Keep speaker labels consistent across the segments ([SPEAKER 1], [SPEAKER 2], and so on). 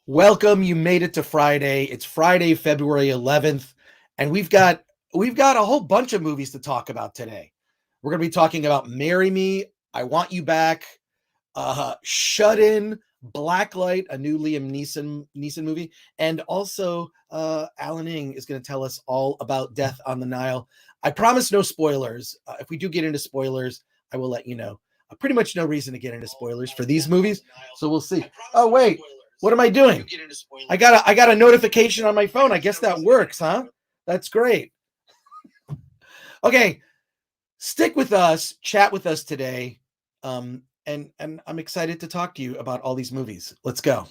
[SPEAKER 1] Welcome. You made it to Friday. It's Friday, February 11th, and we've got a whole bunch of movies to talk about today. We're going to be talking about Marry Me, I Want You Back, Shut In, Blacklight, a new Liam Neeson movie, and also Alan Ng is going to tell us all about Death on the Nile. I promise no spoilers. If we do get into spoilers, I will let you know. Pretty much no reason to get into spoilers for these movies, so we'll see. Oh wait, what am I doing? I got a notification on my phone. I guess that works, huh? That's great. Okay, stick with us, chat with us today, and I'm excited to talk to you about all these movies. Let's go.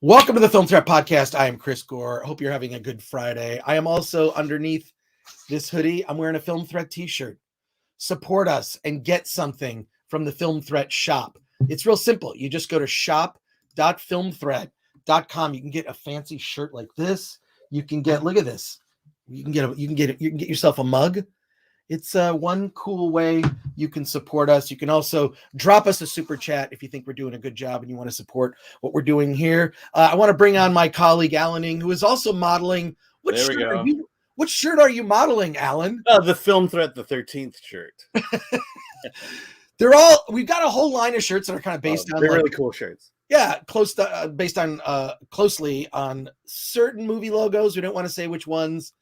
[SPEAKER 1] Welcome to the Film Threat Podcast. I am Chris Gore. Hope you're having a good Friday. I am also underneath this hoodie. I'm wearing a Film Threat t-shirt. Support us and get something from the Film Threat shop. It's real simple. You just go to shop.filmthreat.com. You can get a fancy shirt like this. You can get, look at this. You can get yourself a mug. It's one cool way you can support us. You can also drop us a super chat if you think we're doing a good job and you want to support what we're doing here. I want to bring on my colleague Alan Ng, who is also modeling. What shirt are you modeling, Alan?
[SPEAKER 2] The Film Threat, the 13th shirt.
[SPEAKER 1] We've got a whole line of shirts that are kind of based on
[SPEAKER 2] really cool shirts.
[SPEAKER 1] Yeah, based on closely on certain movie logos. We don't want to say which ones.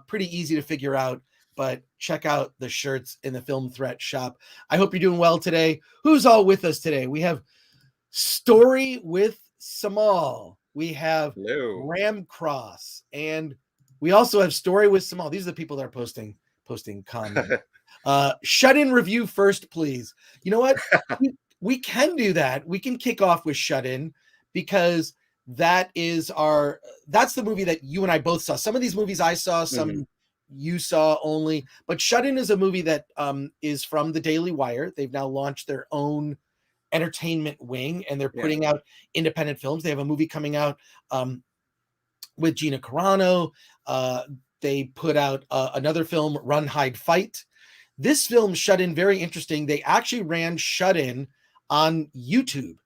[SPEAKER 1] Pretty easy to figure out, but check out the shirts in the Film Threat shop. I hope you're doing well today. Who's all with us today? We have Story with Samal. We have Ramcross, and we also have Story with Samal. These are the people that are posting comments. Shut In review first, please. You know what? we can do that. We can kick off with Shut In because that's the movie that you and I both saw. Some of these movies I saw, some you saw only, but Shut In is a movie that is from the Daily Wire. They've now launched their own entertainment wing and they're putting out independent films. They have a movie coming out with Gina Carano. They put out another film, Run, Hide, Fight. This film, Shut In, very interesting. They actually ran Shut In on YouTube.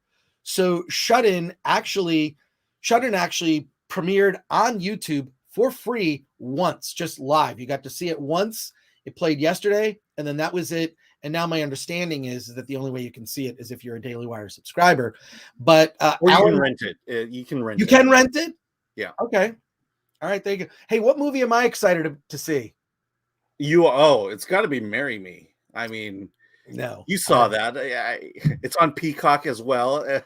[SPEAKER 1] So Shut In actually premiered on YouTube for free once, just live. You got to see it once. It played yesterday, and then that was it. And now my understanding is that the only way you can see it is if you're a Daily Wire subscriber. But
[SPEAKER 2] or you can rent it. You can rent
[SPEAKER 1] it? Yeah. Okay. All right, there you go. Hey, what movie am I excited to see?
[SPEAKER 2] It's got to be Marry Me. I mean,
[SPEAKER 1] no,
[SPEAKER 2] you saw that. It's on Peacock as well.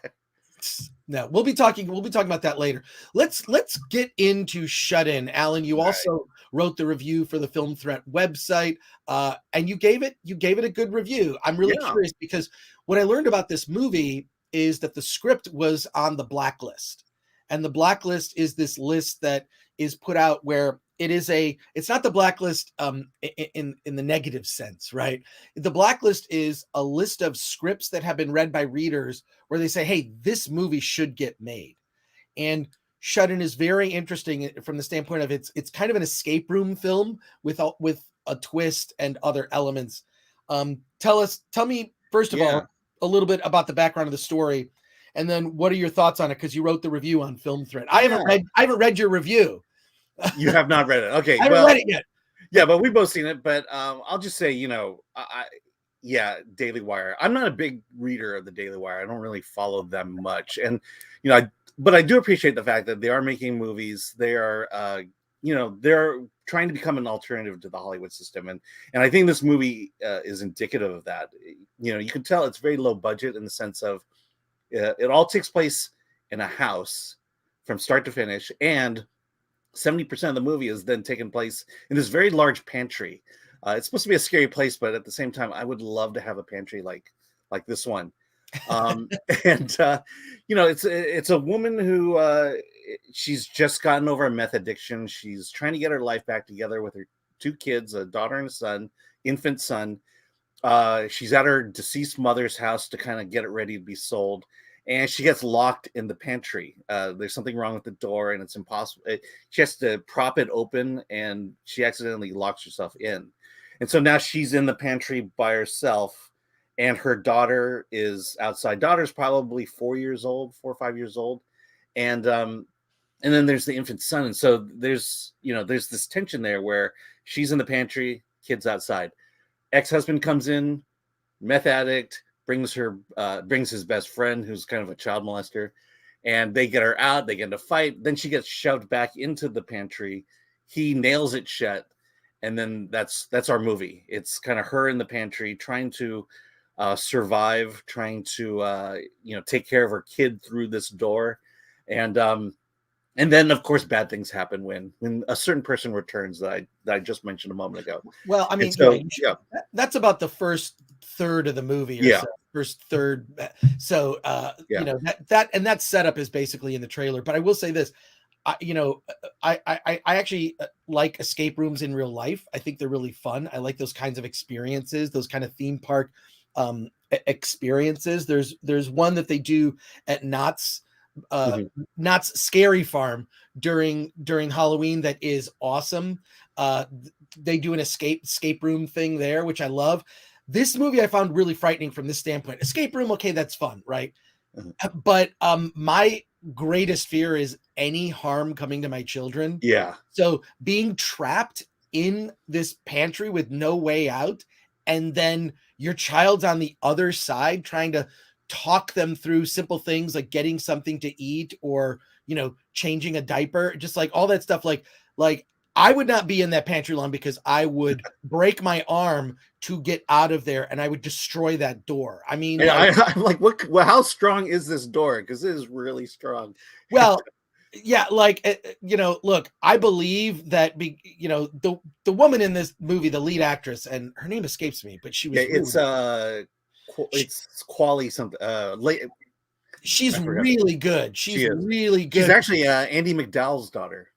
[SPEAKER 1] No, we'll be talking about that later. Let's get into Shut In. Alan, you also wrote the review for the Film Threat website, and you gave it a good review. I'm really curious because what I learned about this movie is that the script was on the blacklist, and the blacklist is this list that is put out where it's not the blacklist in the negative sense, right? The blacklist is a list of scripts that have been read by readers where they say, hey, this movie should get made. And Shut In is very interesting from the standpoint of it's kind of an escape room film with a twist and other elements. Tell me first of all a little bit about the background of the story, and then what are your thoughts on it? Because you wrote the review on Film Threat. I haven't read your review.
[SPEAKER 2] You have not read it. Okay.
[SPEAKER 1] I haven't read it yet.
[SPEAKER 2] Yeah, but we've both seen it. But I'll just say, Daily Wire. I'm not a big reader of the Daily Wire. I don't really follow them much. And, but I do appreciate the fact that they are making movies. They are, they're trying to become an alternative to the Hollywood system. And I think this movie is indicative of that. You can tell it's very low budget in the sense of it all takes place in a house from start to finish. And 70% of the movie is then taking place in this very large pantry. It's supposed to be a scary place, but at the same time, I would love to have a pantry like this one. It's a woman who she's just gotten over a meth addiction. She's trying to get her life back together with her 2 kids, a daughter and a son, infant son. She's at her deceased mother's house to kind of get it ready to be sold. And she gets locked in the pantry. There's something wrong with the door, and it's impossible. She has to prop it open, and she accidentally locks herself in. And so now she's in the pantry by herself, and her daughter is outside. Daughter's probably 4 or 5 years old. And then there's the infant son. And so there's this tension there where she's in the pantry, kids outside. Ex-husband comes in, meth addict, brings his best friend, who's kind of a child molester, and they get her out. They get in a fight. Then she gets shoved back into the pantry. He nails it shut. And then that's our movie. It's kind of her in the pantry trying to survive, trying to take care of her kid through this door. And then, of course, bad things happen when a certain person returns that I just mentioned a moment ago.
[SPEAKER 1] Well, I mean,
[SPEAKER 2] so,
[SPEAKER 1] that's about the first third of the movie.
[SPEAKER 2] Yeah.
[SPEAKER 1] So, first third. So, that setup is basically in the trailer. But I will say this, I actually like escape rooms in real life. I think they're really fun. I like those kinds of experiences, those kind of theme park experiences. There's one that they do at Knott's Scary Farm during Halloween that is awesome. They do an escape room thing there, which I love. This movie I found really frightening from this standpoint. Escape room, okay, that's fun, right? But my greatest fear is any harm coming to my children.
[SPEAKER 2] Yeah.
[SPEAKER 1] So being trapped in this pantry with no way out, and then your child's on the other side trying to talk them through simple things like getting something to eat or, changing a diaper, just like all that stuff. Like I would not be in that pantry long because I would break my arm to get out of there and I would destroy that door. I mean,
[SPEAKER 2] I'm like, how strong is this door? Because it is really strong.
[SPEAKER 1] Well, yeah, look, I believe that the woman in this movie, the lead actress, and her name escapes me, but she was
[SPEAKER 2] it's Quali something.
[SPEAKER 1] She's really good. She's really good.
[SPEAKER 2] She's actually Andy McDowell's daughter.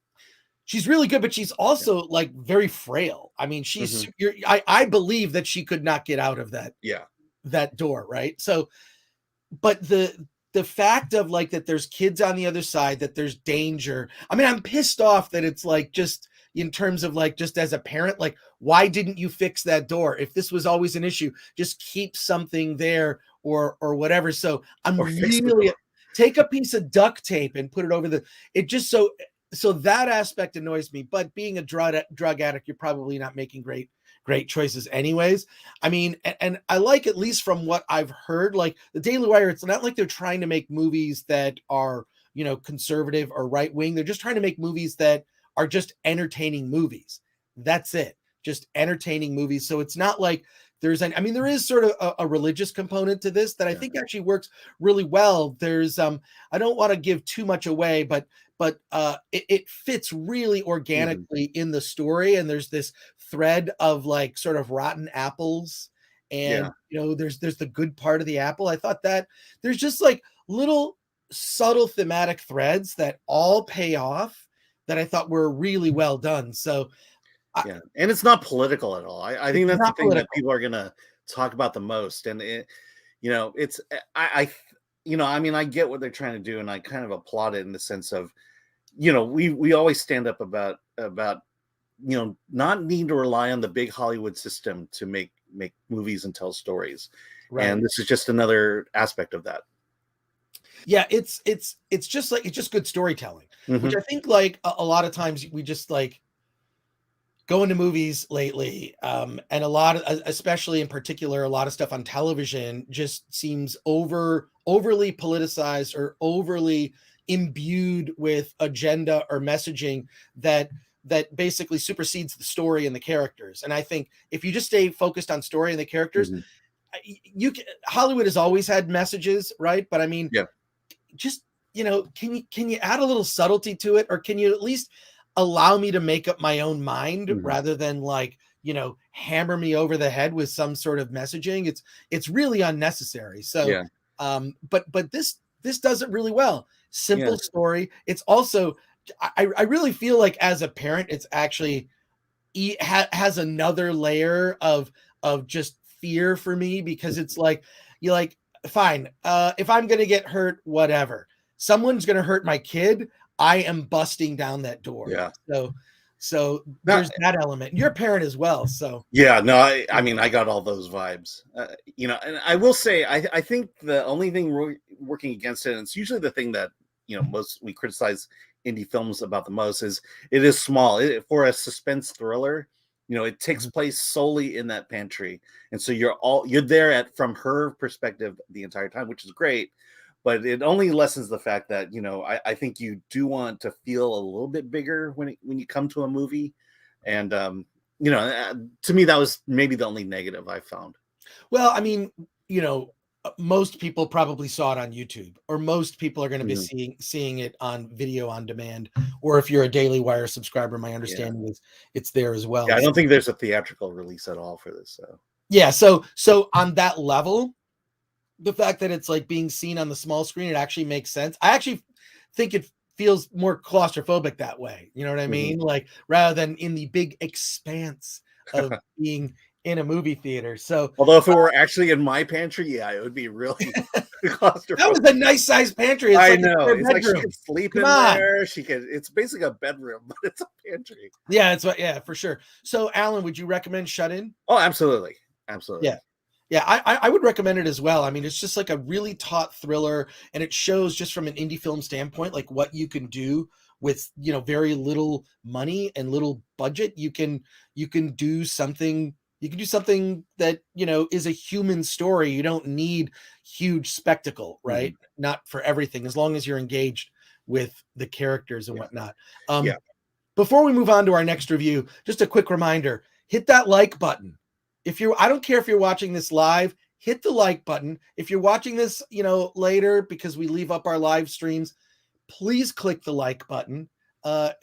[SPEAKER 1] She's really good, but she's also like very frail. I mean, she's I believe that she could not get out of that door, right? So, but the fact of like that there's kids on the other side, that there's danger. I mean, I'm pissed off that it's like just in terms of like just as a parent, like why didn't you fix that door? If this was always an issue, just keep something there or whatever. So I'm really take a piece of duct tape and put it over it just so that aspect annoys me. But being a drug addict, you're probably not making great choices anyways. I mean, and I like, at least from what I've heard, like the Daily Wire, it's not like they're trying to make movies that are, conservative or right wing. They're just trying to make movies that are just entertaining movies. That's it. Just entertaining movies. So it's not like there is sort of a religious component to this that I think actually works really well. There's, I don't want to give too much away, but it fits really organically in the story. And there's this thread of like sort of rotten apples, and there's the good part of the apple. I thought that there's just like little subtle thematic threads that all pay off that I thought were really well done. So
[SPEAKER 2] and it's not political at all. I think that's the thing that people are gonna talk about the most. And I get what they're trying to do, and I kind of applaud it in the sense of, we always stand up about not needing to rely on the big Hollywood system to make movies and tell stories. Right. And this is just another aspect of that.
[SPEAKER 1] Yeah, it's just good storytelling, which I think like a lot of times we just like go into movies lately, and a lot of, especially in particular, a lot of stuff on television just seems overly politicized or overly imbued with agenda or messaging that basically supersedes the story and the characters. And I think if you just stay focused on story and the characters, Hollywood has always had messages, right? But I mean, just, can you add a little subtlety to it, or can you at least allow me to make up my own mind rather than like, hammer me over the head with some sort of messaging? It's really unnecessary. So, but this does it really well. Simple story. It's also, I really feel like as a parent, it's actually has another layer of just fear for me, because it's like, you're like, fine, if I'm going to get hurt, whatever, someone's going to hurt my kid, I am busting down that door.
[SPEAKER 2] Yeah.
[SPEAKER 1] So So
[SPEAKER 2] Now,
[SPEAKER 1] there's that element. You're a parent as well, so
[SPEAKER 2] yeah, no, I mean, I got all those vibes, you know, and I will say, I think the only thing working against it, and it's usually the thing that, you know, most we criticize indie films about the most, is it is small. For a suspense thriller, you know, it takes place solely in that pantry, and so you're there from her perspective the entire time, which is great. But it only lessens the fact that, you know, I think you do want to feel a little bit bigger when you come to a movie, and you know, to me, that was maybe the only negative I found.
[SPEAKER 1] well, I mean, you know, most people probably saw it on YouTube, or most people are going to be
[SPEAKER 2] Mhm.
[SPEAKER 1] seeing it on video on demand, or if you're a Daily Wire subscriber, my
[SPEAKER 2] Yeah.
[SPEAKER 1] understanding is it's there as
[SPEAKER 2] Yeah,
[SPEAKER 1] well.
[SPEAKER 2] I
[SPEAKER 1] So,
[SPEAKER 2] don't think there's a theatrical release at all for this. So
[SPEAKER 1] yeah, so on that level, the fact that it's like being seen on the small screen, it actually makes sense. I actually think it feels more claustrophobic that way. You know what I
[SPEAKER 2] Mhm.
[SPEAKER 1] mean? Like rather than in the big expanse of being in a movie theater. So
[SPEAKER 2] Although if it were actually in my pantry, yeah, it would be really
[SPEAKER 1] that was
[SPEAKER 2] claustrophobic.
[SPEAKER 1] a nice sized pantry. It's
[SPEAKER 2] I
[SPEAKER 1] like a
[SPEAKER 2] know.
[SPEAKER 1] spare
[SPEAKER 2] It's like she
[SPEAKER 1] bedroom.
[SPEAKER 2] could sleep
[SPEAKER 1] Come
[SPEAKER 2] in
[SPEAKER 1] on.
[SPEAKER 2] there. It's basically a bedroom, but it's a pantry.
[SPEAKER 1] Yeah, it's what, yeah, for sure. So Alan, would you recommend Shut In?
[SPEAKER 2] Oh, absolutely.
[SPEAKER 1] Yeah.
[SPEAKER 2] Absolutely.
[SPEAKER 1] Yeah, I would recommend it as well. I mean, it's just like a really taut thriller, and it shows just from an indie film standpoint, like what you can do with, you know, very little money and little budget. You can do something. You can do something that, you know, is a human story. You don't need huge spectacle, right?
[SPEAKER 2] Mhm.
[SPEAKER 1] Not for everything, as long as you're engaged with the characters and
[SPEAKER 2] Yeah.
[SPEAKER 1] whatnot.
[SPEAKER 2] Yeah.
[SPEAKER 1] Before we move on to our next review, just a quick reminder, hit that like button. I don't care if you're watching this live, hit the like button. If you're watching this, you know, later because we leave up our live streams, please click the like button.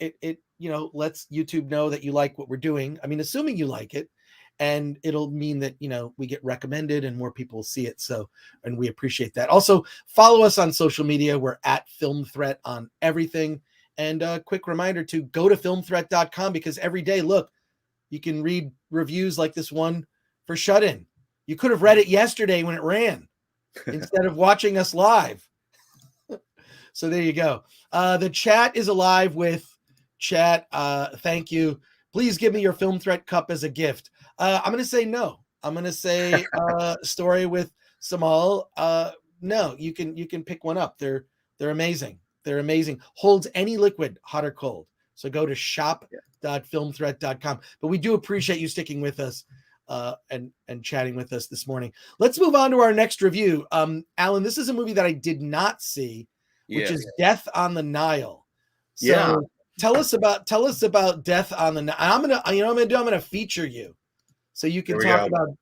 [SPEAKER 1] It you know, lets YouTube know that you like what we're doing. I mean, assuming you like it, and it'll mean that, you know, we get recommended and more people see it. So, and we appreciate that. Also, follow us on social media. We're at Film Threat on everything. And a quick reminder to go to filmthreat.com, because every day, look, you can read reviews like this one for Shut In. You could have read it yesterday when it ran instead of watching us live. So there you go. The chat is alive with chat. Thank you. Please give me your Film Threat cup as a gift. I'm going to say no. I'm going to say story with Samal. No, you can pick one up. They're amazing. They're amazing. Holds any liquid, hot or cold. So go to shop.filmthreat.com. But we do appreciate you sticking with us and chatting with us this morning. Let's move on to our next review. Alan, this is a movie that I did not see, which
[SPEAKER 2] Yes.
[SPEAKER 1] is Death on the Nile. So
[SPEAKER 2] Yeah.
[SPEAKER 1] tell us about Death on the Nile. I'm gonna feature you, so you can
[SPEAKER 2] There we
[SPEAKER 1] talk
[SPEAKER 2] go.
[SPEAKER 1] about
[SPEAKER 2] I'm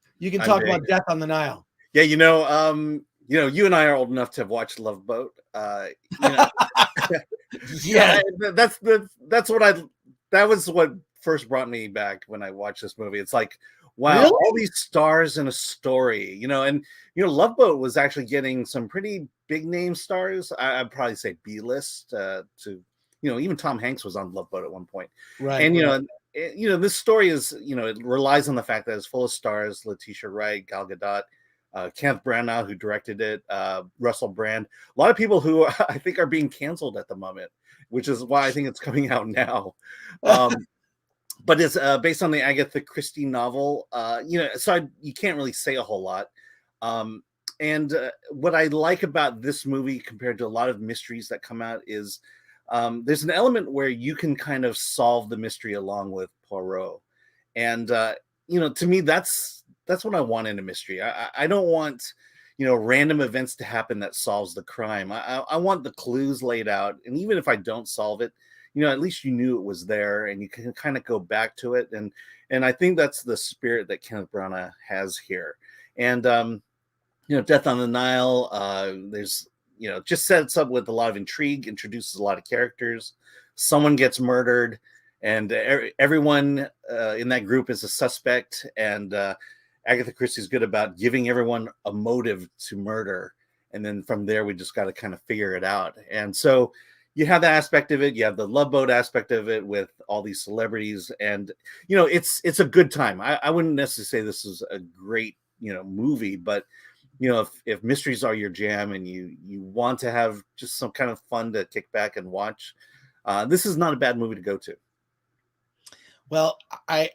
[SPEAKER 2] big.
[SPEAKER 1] Death on the Nile.
[SPEAKER 2] Yeah, you and I are old enough to have watched Love Boat. You know,
[SPEAKER 1] Yeah,
[SPEAKER 2] that's what that was what first brought me back when I watched this movie. It's like, wow,
[SPEAKER 1] really?
[SPEAKER 2] all these stars in a story, and Love Boat was actually getting some pretty big name stars. I'd probably say B-list to even Tom Hanks was on Love Boat at one point.
[SPEAKER 1] Right.
[SPEAKER 2] And this story is, it relies on the fact that it's full of stars: Letitia Wright, Gal Gadot, Kenneth Branagh, who directed it, Russell Brand. A lot of people who I think are being canceled at the moment, which is why I think it's coming out now. But it's based on the Agatha Christie novel. So you can't really say a whole lot. And what I like about this movie compared to a lot of mysteries that come out is there's an element where you can kind of solve the mystery along with Poirot. And, to me, that's what I want in a mystery. I don't want, random events to happen that solves the crime. I want the clues laid out. And even if I don't solve it, at least you knew it was there and you can kind of go back to it. And I think that's the spirit that Kenneth Branagh has here. And, Death on the Nile, there's, just sets up with a lot of intrigue, introduces a lot of characters. Someone gets murdered, and everyone in that group is a suspect. And Agatha Christie's good about giving everyone a motive to murder. And then from there, we just got to kind of figure it out. And so you have that aspect of it. You have the Love Boat aspect of it with all these celebrities. And, it's a good time. I wouldn't necessarily say this is a great, movie, but if mysteries are your jam and you want to have just some kind of fun to kick back and watch, this is not a bad movie to go to.
[SPEAKER 1] Well, I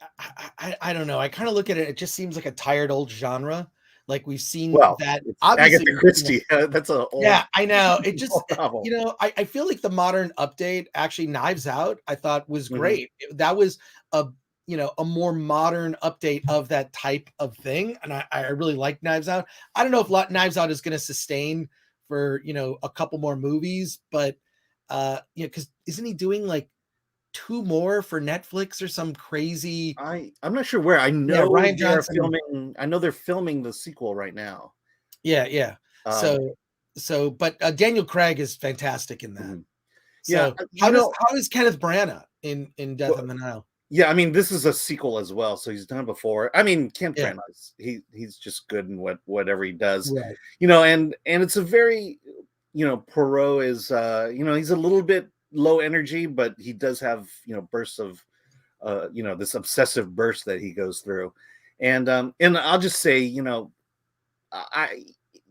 [SPEAKER 1] don't know. I kind of look at it. It just seems like a tired old genre. Like we've seen
[SPEAKER 2] Well,
[SPEAKER 1] that.
[SPEAKER 2] it's
[SPEAKER 1] Obviously,
[SPEAKER 2] Agatha Christie. That's a
[SPEAKER 1] yeah,
[SPEAKER 2] old,
[SPEAKER 1] I know. It just,
[SPEAKER 2] old novel.
[SPEAKER 1] I feel like the modern update, actually, Knives Out, I thought was
[SPEAKER 2] Mhm.
[SPEAKER 1] great. That was a, a more modern update of that type of thing, and I really like Knives Out. I don't know if Knives Out is going to sustain for a couple more movies, but because isn't he doing like two more for Netflix or some crazy?
[SPEAKER 2] I'm not sure where. I
[SPEAKER 1] Yeah,
[SPEAKER 2] know
[SPEAKER 1] Ryan
[SPEAKER 2] they are
[SPEAKER 1] Johnson.
[SPEAKER 2] filming. I know they're filming the sequel right now.
[SPEAKER 1] Yeah, yeah.
[SPEAKER 2] Um,
[SPEAKER 1] So, but Daniel Craig is fantastic in that.
[SPEAKER 2] mhm. Yeah,
[SPEAKER 1] So how is Kenneth Branagh in Death
[SPEAKER 2] well,
[SPEAKER 1] on the Nile?
[SPEAKER 2] yeah. I mean, this is a sequel as well, so he's done before. I mean, Kent
[SPEAKER 1] Yeah,
[SPEAKER 2] Branagh, he's just good in whatever he does,
[SPEAKER 1] right.
[SPEAKER 2] and it's a very, Poirot is, he's a little bit low energy, but he does have, bursts of, this obsessive burst that he goes through, and I'll just say, I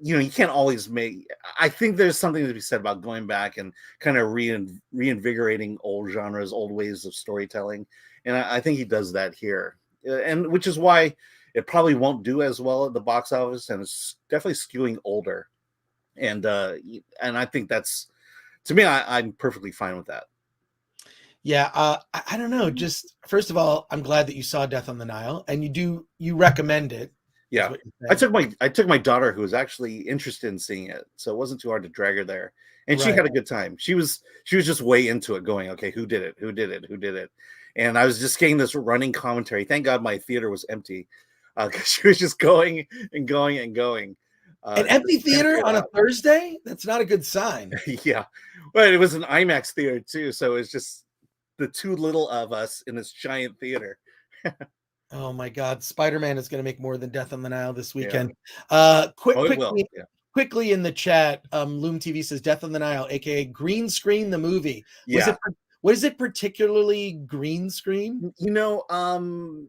[SPEAKER 2] you can't always make. I think there's something to be said about going back and kind of reinvigorating old genres, old ways of storytelling, and I think he does that here, and which is why it probably won't do as well at the box office, and it's definitely skewing older, and I think that's, to me, I'm perfectly fine with that.
[SPEAKER 1] Yeah, I don't know. Just first of all, I'm glad that you saw Death on the Nile, and you recommend it, is
[SPEAKER 2] Yeah.
[SPEAKER 1] what you're saying.
[SPEAKER 2] I took my daughter who was actually interested in seeing it, so it wasn't too hard to drag her there. And she
[SPEAKER 1] Right.
[SPEAKER 2] had a good time. She was just way into it, going, okay, who did it? Who did it? Who did it? And I was just getting this running commentary. Thank God my theater was empty. Because she was just going and going and going.
[SPEAKER 1] An
[SPEAKER 2] Just
[SPEAKER 1] empty
[SPEAKER 2] can't
[SPEAKER 1] theater
[SPEAKER 2] get
[SPEAKER 1] on a
[SPEAKER 2] out.
[SPEAKER 1] Thursday? That's not a good sign.
[SPEAKER 2] Yeah. But it was an IMAX theater too, so it's just the too little of us in this giant theater.
[SPEAKER 1] Oh my God, Spider-Man is going to make more than Death on the Nile this
[SPEAKER 2] Yeah.
[SPEAKER 1] weekend.
[SPEAKER 2] Oh, it will. Yeah.
[SPEAKER 1] Quickly in the chat, Loom TV says Death on the Nile, aka green screen the movie.
[SPEAKER 2] Yeah.
[SPEAKER 1] Was it particularly green screen?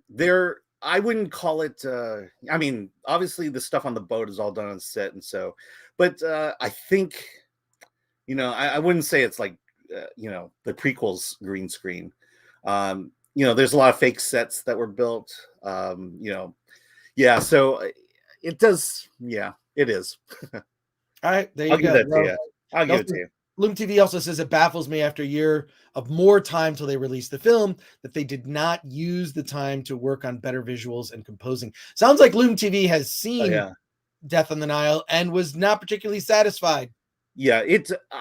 [SPEAKER 2] There, I wouldn't call it, I mean, obviously the stuff on the boat is all done on set, and so, but I think, I wouldn't say it's like, the prequels green screen. There's a lot of fake sets that were built. Yeah, so it does, yeah, it is.
[SPEAKER 1] All right, there
[SPEAKER 2] I'll
[SPEAKER 1] you
[SPEAKER 2] give
[SPEAKER 1] go.
[SPEAKER 2] that to
[SPEAKER 1] Well,
[SPEAKER 2] you. I'll
[SPEAKER 1] he
[SPEAKER 2] give
[SPEAKER 1] also,
[SPEAKER 2] it to you.
[SPEAKER 1] Loom TV also says it baffles me after a year of more time till they released the film that they did not use the time to work on better visuals and composing. Sounds like Loom TV has
[SPEAKER 2] Oh
[SPEAKER 1] seen
[SPEAKER 2] yeah.
[SPEAKER 1] Death on the Nile and was not particularly satisfied.
[SPEAKER 2] Yeah,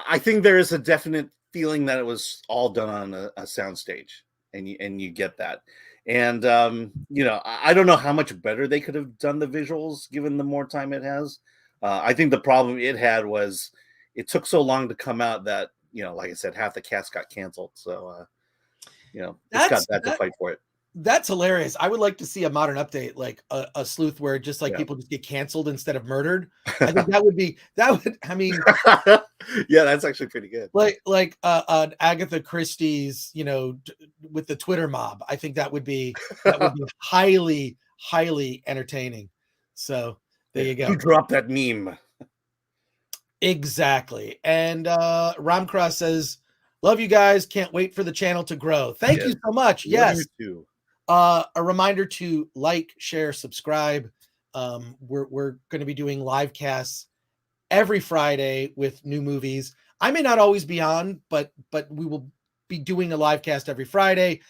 [SPEAKER 2] I think there is a definite feeling that it was all done on a soundstage, and you get that. And I don't know how much better they could have done the visuals given the more time it has. I think the problem it had was it took so long to come out that, like I said, half the cast got canceled. So it's got
[SPEAKER 1] That's
[SPEAKER 2] that to
[SPEAKER 1] that
[SPEAKER 2] fight for it.
[SPEAKER 1] That's hilarious. I would like to see a modern update, like a sleuth where just like
[SPEAKER 2] Yeah.
[SPEAKER 1] people just get canceled instead of murdered. I think that would, I mean,
[SPEAKER 2] Yeah, that's actually pretty good.
[SPEAKER 1] like Agatha Christie's, with the Twitter mob. I think that would be highly, highly entertaining. So there
[SPEAKER 2] Yeah.
[SPEAKER 1] you go.
[SPEAKER 2] Who dropped that meme?
[SPEAKER 1] Exactly. And Ramcross says, love you guys. Can't wait for the channel to grow. Thank you
[SPEAKER 2] Yes.
[SPEAKER 1] so much.
[SPEAKER 2] Love you
[SPEAKER 1] Yes.
[SPEAKER 2] too.
[SPEAKER 1] A reminder to like, share, subscribe. We're going to be doing live casts every Friday with new movies. I may not always be on, but we will be doing a live cast every Friday.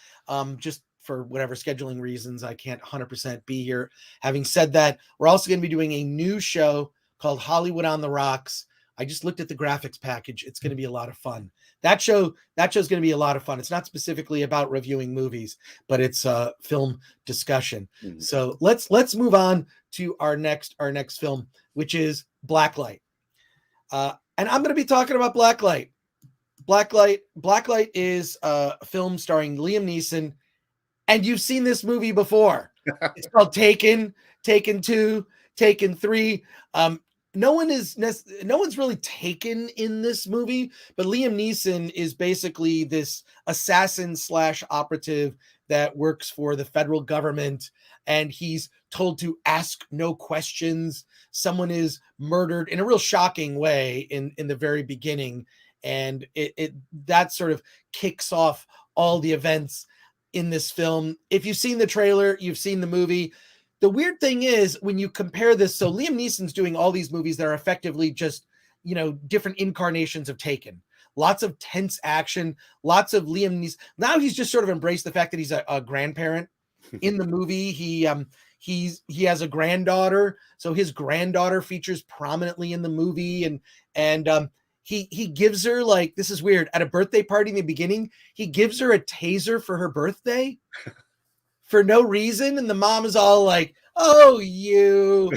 [SPEAKER 1] Just for whatever scheduling reasons, I can't 100% be here. Having said that, we're also going to be doing a new show called Hollywood on the Rocks. I just looked at the graphics package. It's going to be a lot of fun. That show's going to be a lot of fun. It's not specifically about reviewing movies, but it's a film discussion.
[SPEAKER 2] Mhm.
[SPEAKER 1] So let's move on to our next film, which is Blacklight. And I'm going to be talking about Blacklight. Blacklight is a film starring Liam Neeson, and you've seen this movie before. It's called Taken, Taken 2, Taken 3. No one's really taken in this movie, but Liam Neeson is basically this assassin / operative that works for the federal government, and he's told to ask no questions. Someone is murdered in a real shocking way in the very beginning, and it that sort of kicks off all the events. in this film. If you've seen the trailer, you've seen the movie. The weird thing is when you compare this, so Liam Neeson's doing all these movies that are effectively just, you know, different incarnations of Taken. Lots of tense action, lots of Liam Neeson. Now he's just sort of embraced the fact that he's a grandparent. In the movie, he has a granddaughter, so his granddaughter features prominently in the movie, and he gives her, like, this is weird, at a birthday party in the beginning, he gives her a taser for her birthday for no reason, and the mom is all like, "Oh, you."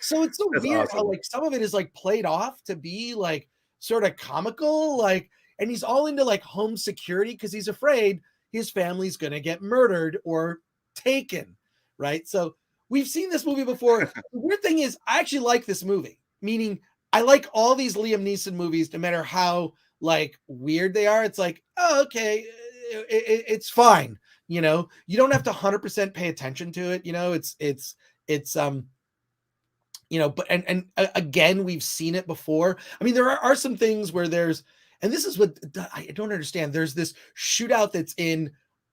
[SPEAKER 1] So it's so
[SPEAKER 2] That's
[SPEAKER 1] weird
[SPEAKER 2] awesome.
[SPEAKER 1] how, like, some of it is like played off to be like sort of comical, like, and he's all into like home security because he's afraid his family's gonna get murdered or taken, right? So we've seen this movie before. The weird thing is, I actually like this movie, meaning I like all these Liam Neeson movies, no matter how like weird they are. It's like, oh, okay, it's fine. You know, you don't have to 100% pay attention to it. You know, it's you know, but and again, we've seen it before. I mean, there are some things where there's, and this is what I don't understand. There's this shootout that's in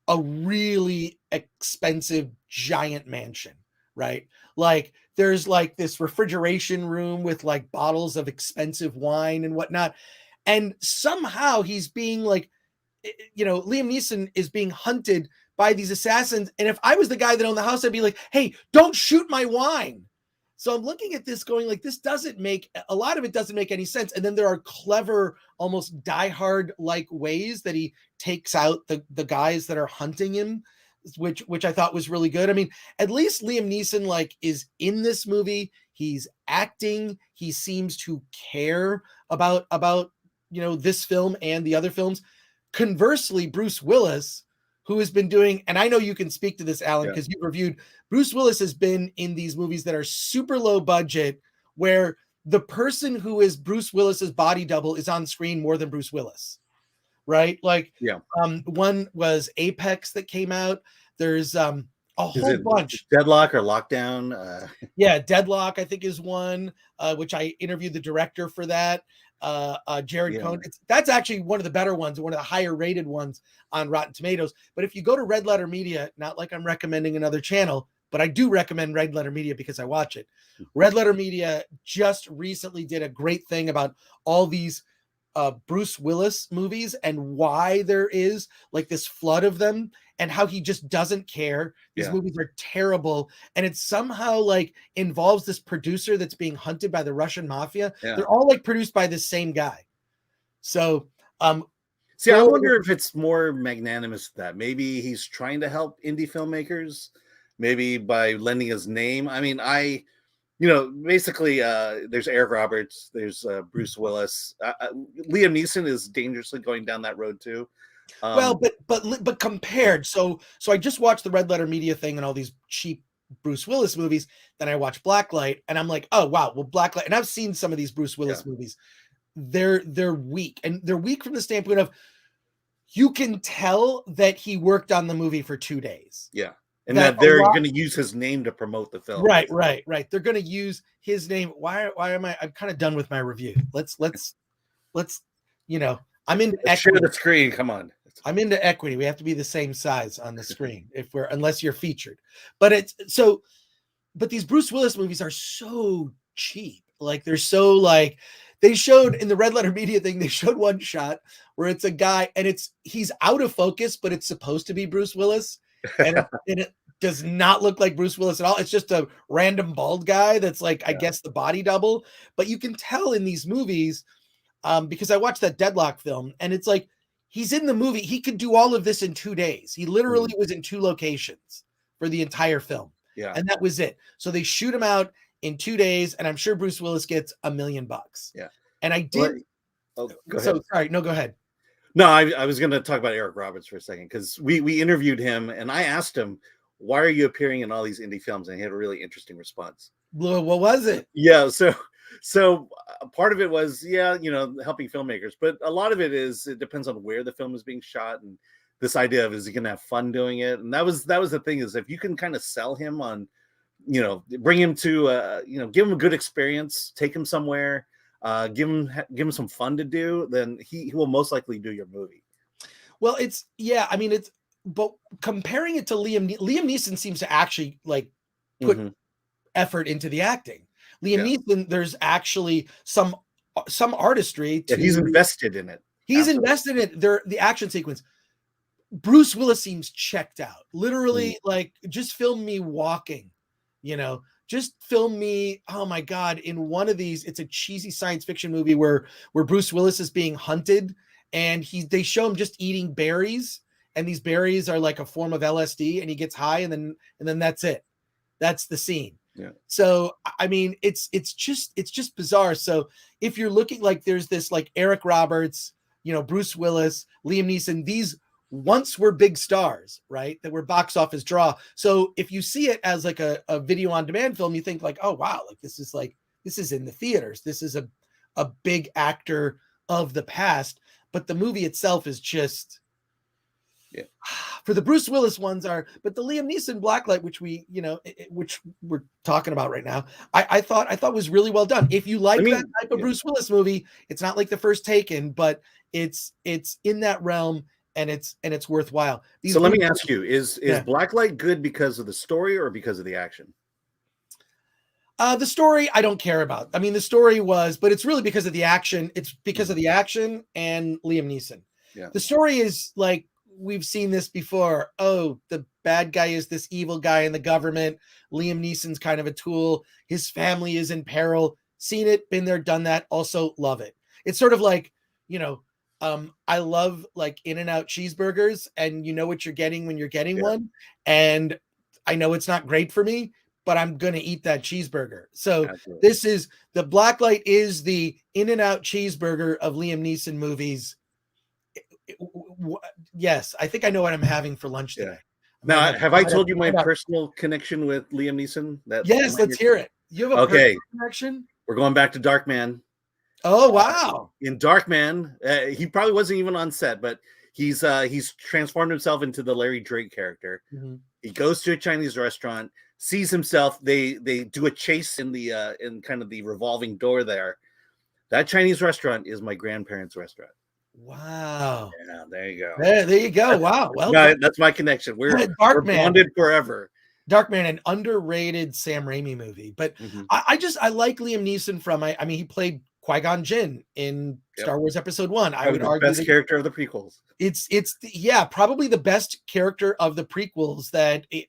[SPEAKER 1] a really expensive giant mansion, right? Like there's like this refrigeration room with like bottles of expensive wine and whatnot. And somehow he's being like, you know, Liam Neeson is being hunted by these assassins. And if I was the guy that owned the house, I'd be like, hey, don't shoot my wine. So I'm looking at this going like, this doesn't make, a lot of it doesn't make any sense. And then there are clever, almost Die Hard like ways that he takes out the guys that are hunting him, which I thought was really good. I mean, at least Liam Neeson like is in this movie. He's acting. He seems to care about, you know, this film and the other films. Conversely, Bruce Willis, who has been doing, and I know you can speak to this, Alan, because you've reviewed, Bruce Willis has been in these movies that are super low budget, where the person who is Bruce Willis's body double is on screen more than Bruce Willis, right? Like, one was Apex that came out. There's a whole bunch.
[SPEAKER 2] Deadlock or Lockdown?
[SPEAKER 1] Yeah, Deadlock, I think, is one, which I interviewed the director for that. Jared Cohn. That's actually one of the better ones, one of the higher rated ones on Rotten Tomatoes. But if you go to Red Letter Media, not like I'm recommending another channel, but I do recommend Red Letter Media because I watch it. Red Letter Media just recently did a great thing about all these Bruce Willis movies and why there is like this flood of them and how he just doesn't care. These movies are terrible. And it somehow like involves this producer that's being hunted by the Russian mafia. They're all like produced by this same guy. So,
[SPEAKER 2] see, I wonder if it's more magnanimous than that. Maybe he's trying to help indie filmmakers, maybe by lending his name. I mean, you know, basically, there's Eric Roberts, there's Bruce Willis. Liam Neeson is dangerously going down that road too.
[SPEAKER 1] Well, but compared, so I just watched the Red Letter Media thing and all these cheap Bruce Willis movies. Then I watched BLACKLIGHT, and I'm like, oh wow, well BLACKLIGHT, and I've seen some of these Bruce Willis movies. They're weak, and they're weak from the standpoint of you can tell that he worked on the movie for 2 days.
[SPEAKER 2] Yeah. And that they're going to use his name to promote the film.
[SPEAKER 1] Right. They're going to use his name. Why am I'm kind of done with my review. Let's, you know, I'm into
[SPEAKER 2] equity. Share the screen. Come on.
[SPEAKER 1] I'm into equity. We have to be the same size on the screen unless you're featured. But but these Bruce Willis movies are so cheap. Like they're so like, they showed in the Red Letter Media thing, they showed one shot where it's a guy and he's out of focus, but it's supposed to be Bruce Willis. And it does not look like Bruce Willis at all. It's just a random bald guy that's like, I guess, the body double. But you can tell in these movies, because I watched that Deadlock film, and it's like he's in the movie. He could do all of this in 2 days. He literally was in 2 locations for the entire film.
[SPEAKER 2] Yeah.
[SPEAKER 1] And that was it. So they shoot him out in 2 days, and I'm sure Bruce Willis gets $1 million.
[SPEAKER 2] Yeah.
[SPEAKER 1] And I did.
[SPEAKER 2] Go
[SPEAKER 1] so sorry. No, go ahead.
[SPEAKER 2] No, I was going to talk about Eric Roberts for a second because we interviewed him and I asked him, why are you appearing in all these indie films? And he had a really interesting response.
[SPEAKER 1] What was it?
[SPEAKER 2] Yeah. So part of it was, you know, helping filmmakers, but a lot of it depends on where the film is being shot and this idea of, is he going to have fun doing it? And that was the thing, is if you can kind of sell him on, you know, bring him to, you know, give him a good experience, take him somewhere, give him some fun to do, then he will most likely do your movie.
[SPEAKER 1] Well, I mean, but comparing it to Liam Neeson seems to actually like put effort into the acting. Liam Neeson, there's actually some artistry to.
[SPEAKER 2] He's invested in it.
[SPEAKER 1] He's invested in the action sequence. Bruce Willis seems checked out. Literally, like, just film me walking, just film me. Oh my God. In one of these, it's a cheesy science fiction movie where Bruce Willis is being hunted and they show him just eating berries. And these berries are like a form of LSD, and he gets high, and then that's it. That's the scene.
[SPEAKER 2] Yeah.
[SPEAKER 1] So, I mean, it's just bizarre. So if you're looking, like, there's this like Eric Roberts, Bruce Willis, Liam Neeson, these once were big stars, right? That were box office draw. So if you see it as like a video on demand film, you think like, oh wow, like this is in the theaters. This is a big actor of the past, but the movie itself is just, for the Bruce Willis ones but the Liam Neeson Blacklight, which which we're talking about right now, I thought was really well done. If you like that type of Bruce Willis movie, it's not like the first Taken, but it's in that realm, and it's worthwhile.
[SPEAKER 2] So let me ask you, is Blacklight good because of the story or because of the action?
[SPEAKER 1] The story I don't care about. I mean, the story but it's really because of the action. It's because of the action and Liam Neeson.
[SPEAKER 2] Yeah.
[SPEAKER 1] The story is like, we've seen this before. Oh, the bad guy is this evil guy in the government. Liam Neeson's kind of a tool. His family is in peril. Seen it, been there, done that. Also love it. It's sort of like, I love like In-N-Out cheeseburgers, and you know what you're getting when you're getting one. And I know it's not great for me, but I'm going to eat that cheeseburger. So
[SPEAKER 2] Absolutely.
[SPEAKER 1] This is the Blacklight is the In-N-Out cheeseburger of Liam Neeson movies. Yes, I think I know what I'm having for lunch today.
[SPEAKER 2] Now, have I told you my personal connection with Liam Neeson?
[SPEAKER 1] Yes, let's hear it. You have a personal connection?
[SPEAKER 2] We're going back to Darkman.
[SPEAKER 1] Oh, wow.
[SPEAKER 2] In Darkman, he probably wasn't even on set, but he's transformed himself into the Larry Drake character. He goes to a Chinese restaurant, sees himself. They do a chase in kind of the revolving door there. That Chinese restaurant is my grandparents' restaurant.
[SPEAKER 1] Wow.
[SPEAKER 2] Yeah, there you go.
[SPEAKER 1] There you go. Wow. Well,
[SPEAKER 2] that's my connection. We're bonded forever.
[SPEAKER 1] Darkman, an underrated Sam Raimi movie. But I like Liam Neeson from, I mean, he played Qui-Gon Jinn in Star Wars Episode 1. I would argue
[SPEAKER 2] best character of the prequels.
[SPEAKER 1] It's probably the best character of the prequels that, it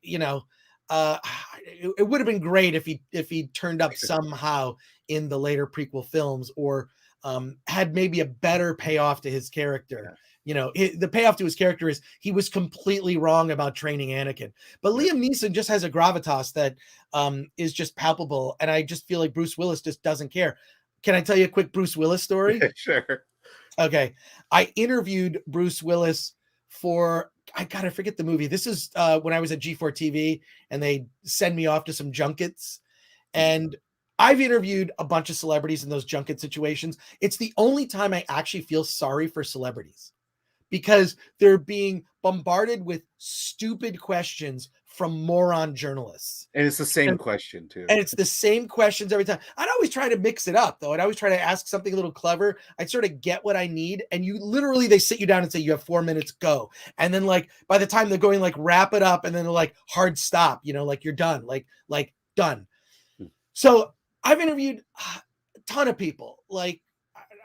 [SPEAKER 1] would have been great if he turned up somehow in the later prequel films, or had maybe a better payoff to his character. The payoff to his character is he was completely wrong about training Anakin. But Liam Neeson just has a gravitas that is just palpable. And I just feel like Bruce Willis just doesn't care. Can I tell you a quick Bruce Willis story?
[SPEAKER 2] Sure.
[SPEAKER 1] Okay. I interviewed Bruce Willis for, I forget the movie. This is when I was at G4 TV, and they send me off to some junkets. And I've interviewed a bunch of celebrities in those junket situations. It's the only time I actually feel sorry for celebrities, because they're being bombarded with stupid questions from moron journalists.
[SPEAKER 2] And it's the same question too.
[SPEAKER 1] And it's the same questions every time. I'd always try to mix it up though. I'd always try to ask something a little clever. I'd sort of get what I need. And they sit you down and say, you have 4 minutes, go. And then like, by the time they're going, like, wrap it up. And then they're like, hard stop, like you're done, like done. So I've interviewed a ton of people. Like,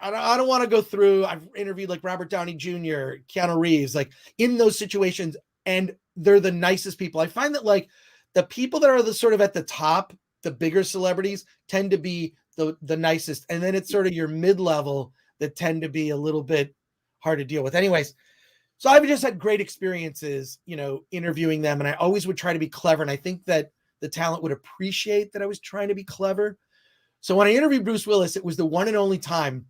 [SPEAKER 1] I don't want to go through. I've interviewed like Robert Downey Jr., Keanu Reeves, like in those situations, and they're the nicest people. I find that like the people that are the sort of at the top, the bigger celebrities, tend to be the nicest. And then it's sort of your mid-level that tend to be a little bit hard to deal with. Anyways, so I've just had great experiences, interviewing them. And I always would try to be clever. And I think that the talent would appreciate that I was trying to be clever. So when I interviewed Bruce Willis, it was the one and only time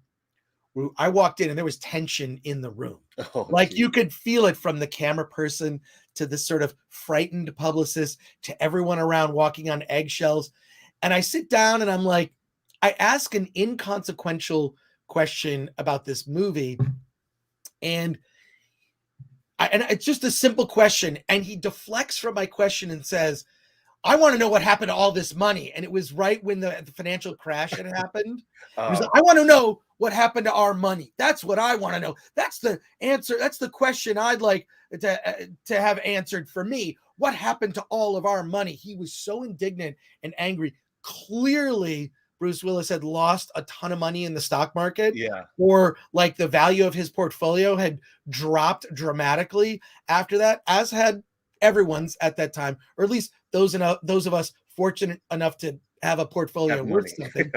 [SPEAKER 1] where I walked in and there was tension in the room. You could feel it, from the camera person to the sort of frightened publicist to everyone around walking on eggshells. And I sit down and I'm like, I ask an inconsequential question about this movie. And it's just a simple question. And he deflects from my question and says, I want to know what happened to all this money. And it was right when the financial crash had happened. He was like, I want to know what happened to our money. That's what I want to know. That's the answer. That's the question I'd like to have answered for me. What happened to all of our money? He was so indignant and angry. Clearly, Bruce Willis had lost a ton of money in the stock market.
[SPEAKER 2] Yeah.
[SPEAKER 1] Or like the value of his portfolio had dropped dramatically after that, as had everyone's at that time, or at least those of us fortunate enough to have a portfolio worth something.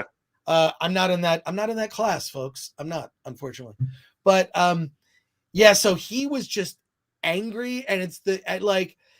[SPEAKER 1] I'm not in that class, folks. I'm not, unfortunately. But yeah, so he was just angry, and it's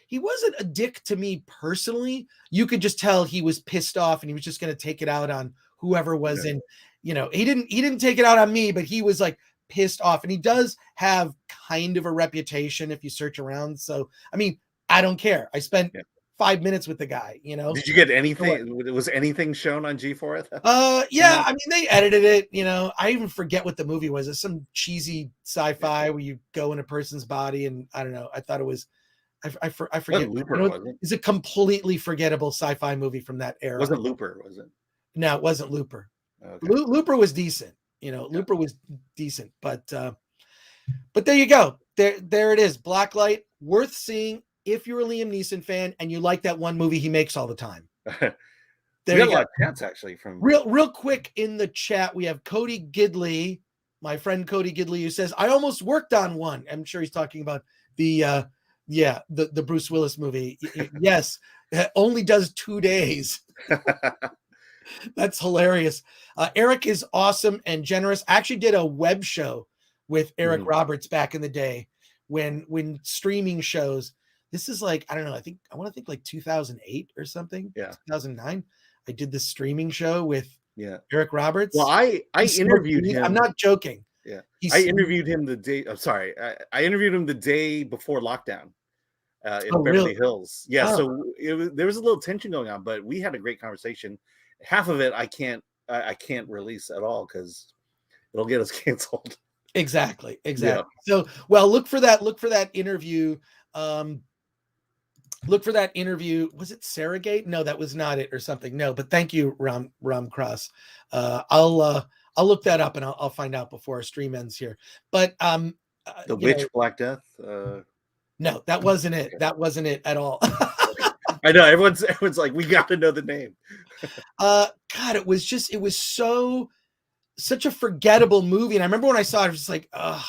[SPEAKER 1] he wasn't a dick to me personally. You could just tell he was pissed off, and he was just going to take it out on whoever was in, he didn't take it out on me, but he was like pissed off. And he does have kind of a reputation if you search around. So, I mean, I don't care. I spent 5 minutes with the guy, Did
[SPEAKER 2] you get anything? Was anything shown on G4?
[SPEAKER 1] Yeah, I mean, they edited it, I even forget what the movie was. It's some cheesy sci-fi where you go in a person's body, and I don't know. I thought it was, I forget. It's a completely forgettable sci-fi movie from that era.
[SPEAKER 2] Wasn't Looper, was it?
[SPEAKER 1] No, it wasn't Looper.
[SPEAKER 2] Okay.
[SPEAKER 1] Looper was decent. Looper was decent, but there you go. There it is. Blacklight, worth seeing if you're a Liam Neeson fan and you like that one movie he makes all the time.
[SPEAKER 2] There you go. A lot of chats actually from
[SPEAKER 1] real quick in the chat. We have Cody Gidley, my friend Cody Gidley, who says, I almost worked on one. I'm sure he's talking about the Bruce Willis movie. Yes, it only does 2 days. That's hilarious. Eric is awesome and generous. I actually did a web show with Eric Roberts back in the day when streaming shows. This is like, I don't know, I want to think like 2008 or something.
[SPEAKER 2] Yeah.
[SPEAKER 1] 2009. I did this streaming show with Eric Roberts.
[SPEAKER 2] Well, I interviewed him.
[SPEAKER 1] I'm not joking.
[SPEAKER 2] Yeah. I interviewed him the day. I'm sorry. I interviewed him the day before lockdown in Beverly Hills. Yeah. So there was a little tension going on, but we had a great conversation. Half of it I can't release at all because it'll get us canceled.
[SPEAKER 1] Exactly. Yeah. So, well, look for that interview. Look for that interview. Was it Sarahgate? No, that was not it, or something. No, but thank you, Ram Cross. I'll look that up and I'll find out before our stream ends here. But
[SPEAKER 2] the Witch Black Death.
[SPEAKER 1] No, that wasn't it. That wasn't it at all.
[SPEAKER 2] I know everyone's like, we got to know the name.
[SPEAKER 1] God, it was such a forgettable movie. And I remember when I saw it, I was just like, oh,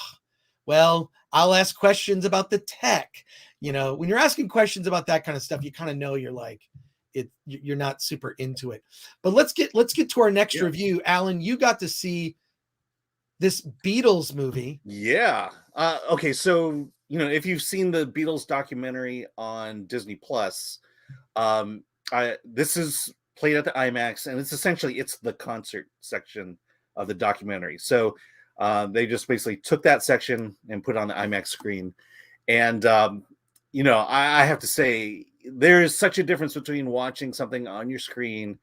[SPEAKER 1] well, I'll ask questions about the tech. When you're asking questions about that kind of stuff, you kind of know you're not super into it. But let's get to our next review. Alan, you got to see this Beatles movie.
[SPEAKER 2] Yeah. Okay. So, if you've seen the Beatles documentary on Disney Plus, this is played at the IMAX, and it's the concert section of the documentary. So they just basically took that section and put it on the IMAX screen. And, I have to say, there is such a difference between watching something on your screen,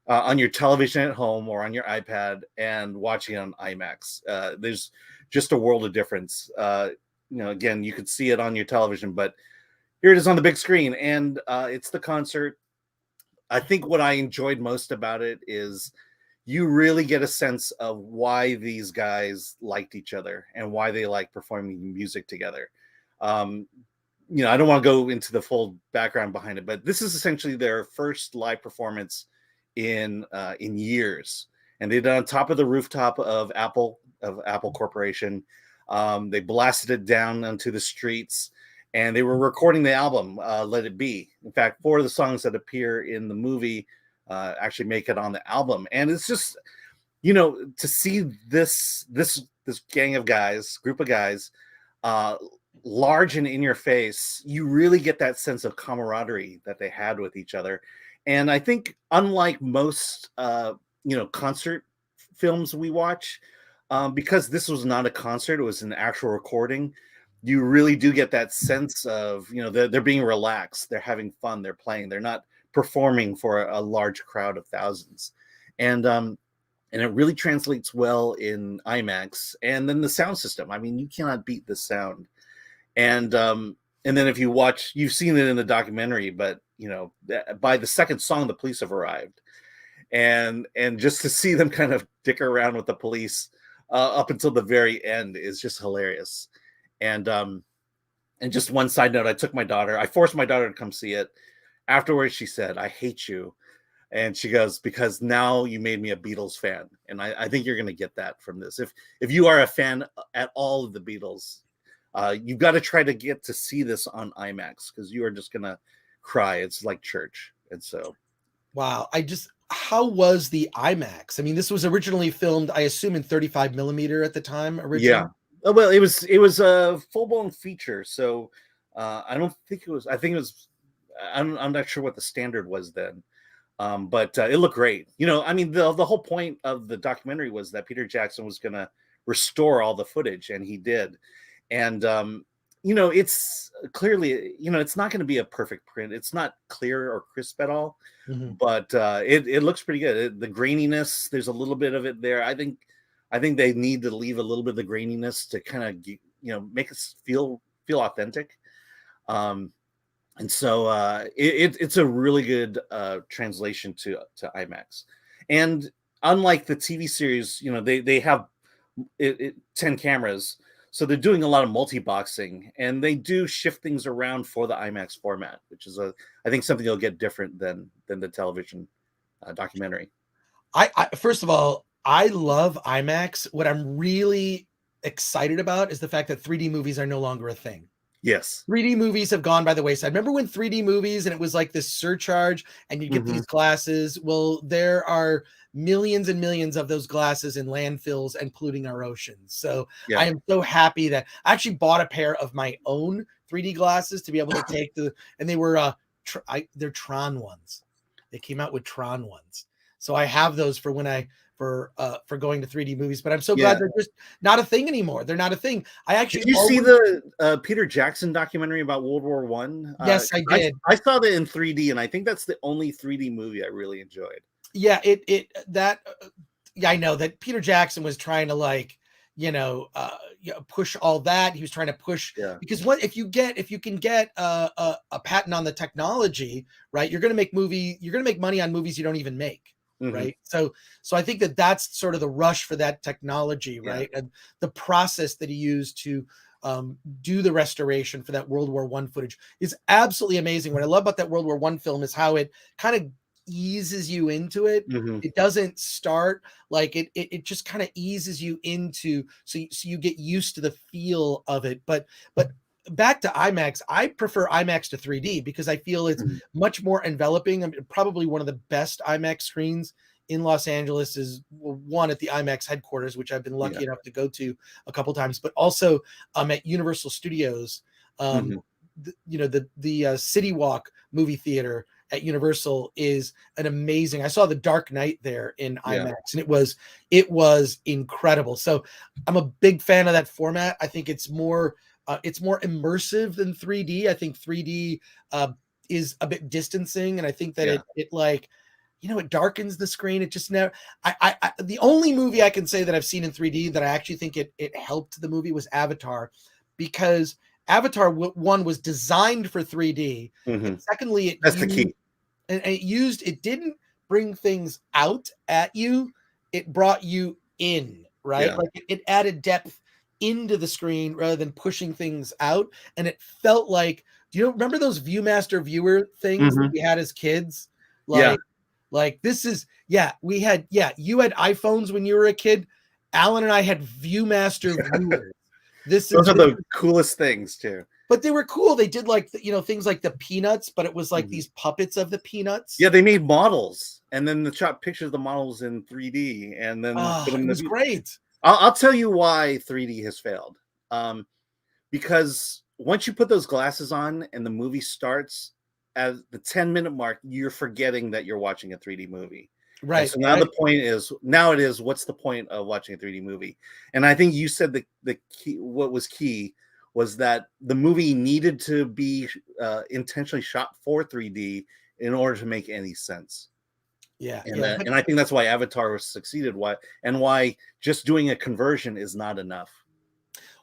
[SPEAKER 2] on your television at home or on your iPad, and watching it on IMAX. There's just a world of difference. Again, you could see it on your television, but here it is on the big screen, and it's the concert. I think what I enjoyed most about it is you really get a sense of why these guys liked each other and why they like performing music together. I don't want to go into the full background behind it, but this is essentially their first live performance in years, and they did it on top of the rooftop of Apple Corporation. They blasted it down onto the streets, and they were recording the album Let It Be. In fact, 4 of the songs that appear in the movie actually make it on the album. And it's just, to see this group of guys, large and in your face, you really get that sense of camaraderie that they had with each other. And I think, unlike most concert films we watch, because this was not a concert, it was an actual recording, you really do get that sense of, they're being relaxed, they're having fun, they're playing, they're not performing for a large crowd of thousands. And it really translates well in IMAX. And then the sound system, I mean, you cannot beat the sound. And And then if you watch, you've seen it in the documentary, but you know, by the second song, the police have arrived, and just to see them kind of dick around with the police up until the very end is just hilarious. And just one side note, I forced my daughter to come see it. Afterwards, she said, "I hate you." And she goes, "Because now you made me a Beatles fan." And I think you're going to get that from this. If you are a fan at all of the Beatles, you've got to try to get to see this on IMAX, because you are just going to cry. It's like church. And so.
[SPEAKER 1] Wow. How was the IMAX? I mean, this was originally filmed, I assume, in 35 millimeter at the time originally.
[SPEAKER 2] Yeah. Well, it was a full-blown feature. So I don't think it was, I think it was, I'm not sure what the standard was then. But it looked great. You know, I mean, the whole point of the documentary was that Peter Jackson was going to restore all the footage, and he did. And, you know, it's clearly, you know, it's not going to be a perfect print. It's not clear or crisp at all, but it looks pretty good. The graininess, there's a little bit of it there. I think they need to leave a little bit of the graininess to kind of, you know, make us feel authentic. And so it's a really good translation to IMAX. And unlike the TV series, you know, they have 10 cameras, so they're doing a lot of multi-boxing, and they do shift things around for the IMAX format, which is I think something you'll get different than the television documentary.
[SPEAKER 1] I first of all, I love IMAX. What I'm really excited about is the fact that 3D movies are no longer a thing.
[SPEAKER 2] Yes.
[SPEAKER 1] 3D movies have gone by the wayside. Remember when 3D movies, and it was like this surcharge, and you get these glasses? Well, there are millions and millions of those glasses in landfills and polluting our oceans. So yeah. I am so happy that I actually bought a pair of my own 3D glasses to be able to take and they were they're Tron ones. They came out with Tron ones. So I have those for when for going to 3D movies, but I'm so glad they're just not a thing anymore. They're not a thing. Did
[SPEAKER 2] you see the Peter Jackson documentary about World War I?
[SPEAKER 1] Yes, I did.
[SPEAKER 2] I saw that in 3D, and I think that's the only 3D movie I really enjoyed.
[SPEAKER 1] Yeah, I know that Peter Jackson was trying to push all that. He was trying to push because if you can get a patent on the technology, right? You're going to make money on movies you don't even make. Right. So I think that's sort of the rush for that technology, right? And the process that he used to do the restoration for that World War I footage is absolutely amazing. What I love about that World War I film is how it kind of eases you into it. It doesn't start like it just kind of eases you into, so you get used to the feel of it. But back to IMAX, I prefer IMAX to 3D because I feel it's much more enveloping. I mean, probably one of the best IMAX screens in Los Angeles is one at the IMAX headquarters, which I've been lucky enough to go to a couple times, but also at Universal Studios, the City Walk movie theater at Universal is an amazing. I saw The Dark Knight there in IMAX, and it was incredible. So I'm a big fan of that format. I think it's more immersive than 3D. I think 3D is a bit distancing, and I think that it darkens the screen. It just never. The only movie I can say that I've seen in 3D that I actually think it helped the movie was Avatar, because Avatar 1 was designed for 3D, and secondly,
[SPEAKER 2] that's the key.
[SPEAKER 1] And it didn't bring things out at you; it brought you in, right?
[SPEAKER 2] Yeah.
[SPEAKER 1] Like it added depth into the screen rather than pushing things out. And it felt like, do you remember those Viewmaster viewer things that we had as kids? Like this is, you had iPhones when you were a kid. Alan and I had Viewmaster viewers.
[SPEAKER 2] Those are the coolest things too.
[SPEAKER 1] But they were cool. They did things like the Peanuts, but it was like these puppets of the Peanuts.
[SPEAKER 2] Yeah, they made models, and then the shot pictures of the models in 3D, and then
[SPEAKER 1] it was great.
[SPEAKER 2] I'll tell you why 3D has failed. Because once you put those glasses on and the movie starts at the 10-minute mark, you're forgetting that you're watching a 3D movie.
[SPEAKER 1] Right.
[SPEAKER 2] And so now the point is, what's the point of watching a 3D movie? And I think you said the key, what was key was that the movie needed to be intentionally shot for 3D in order to make any sense.
[SPEAKER 1] Yeah,
[SPEAKER 2] and I think that's why Avatar succeeded. Why just doing a conversion is not enough.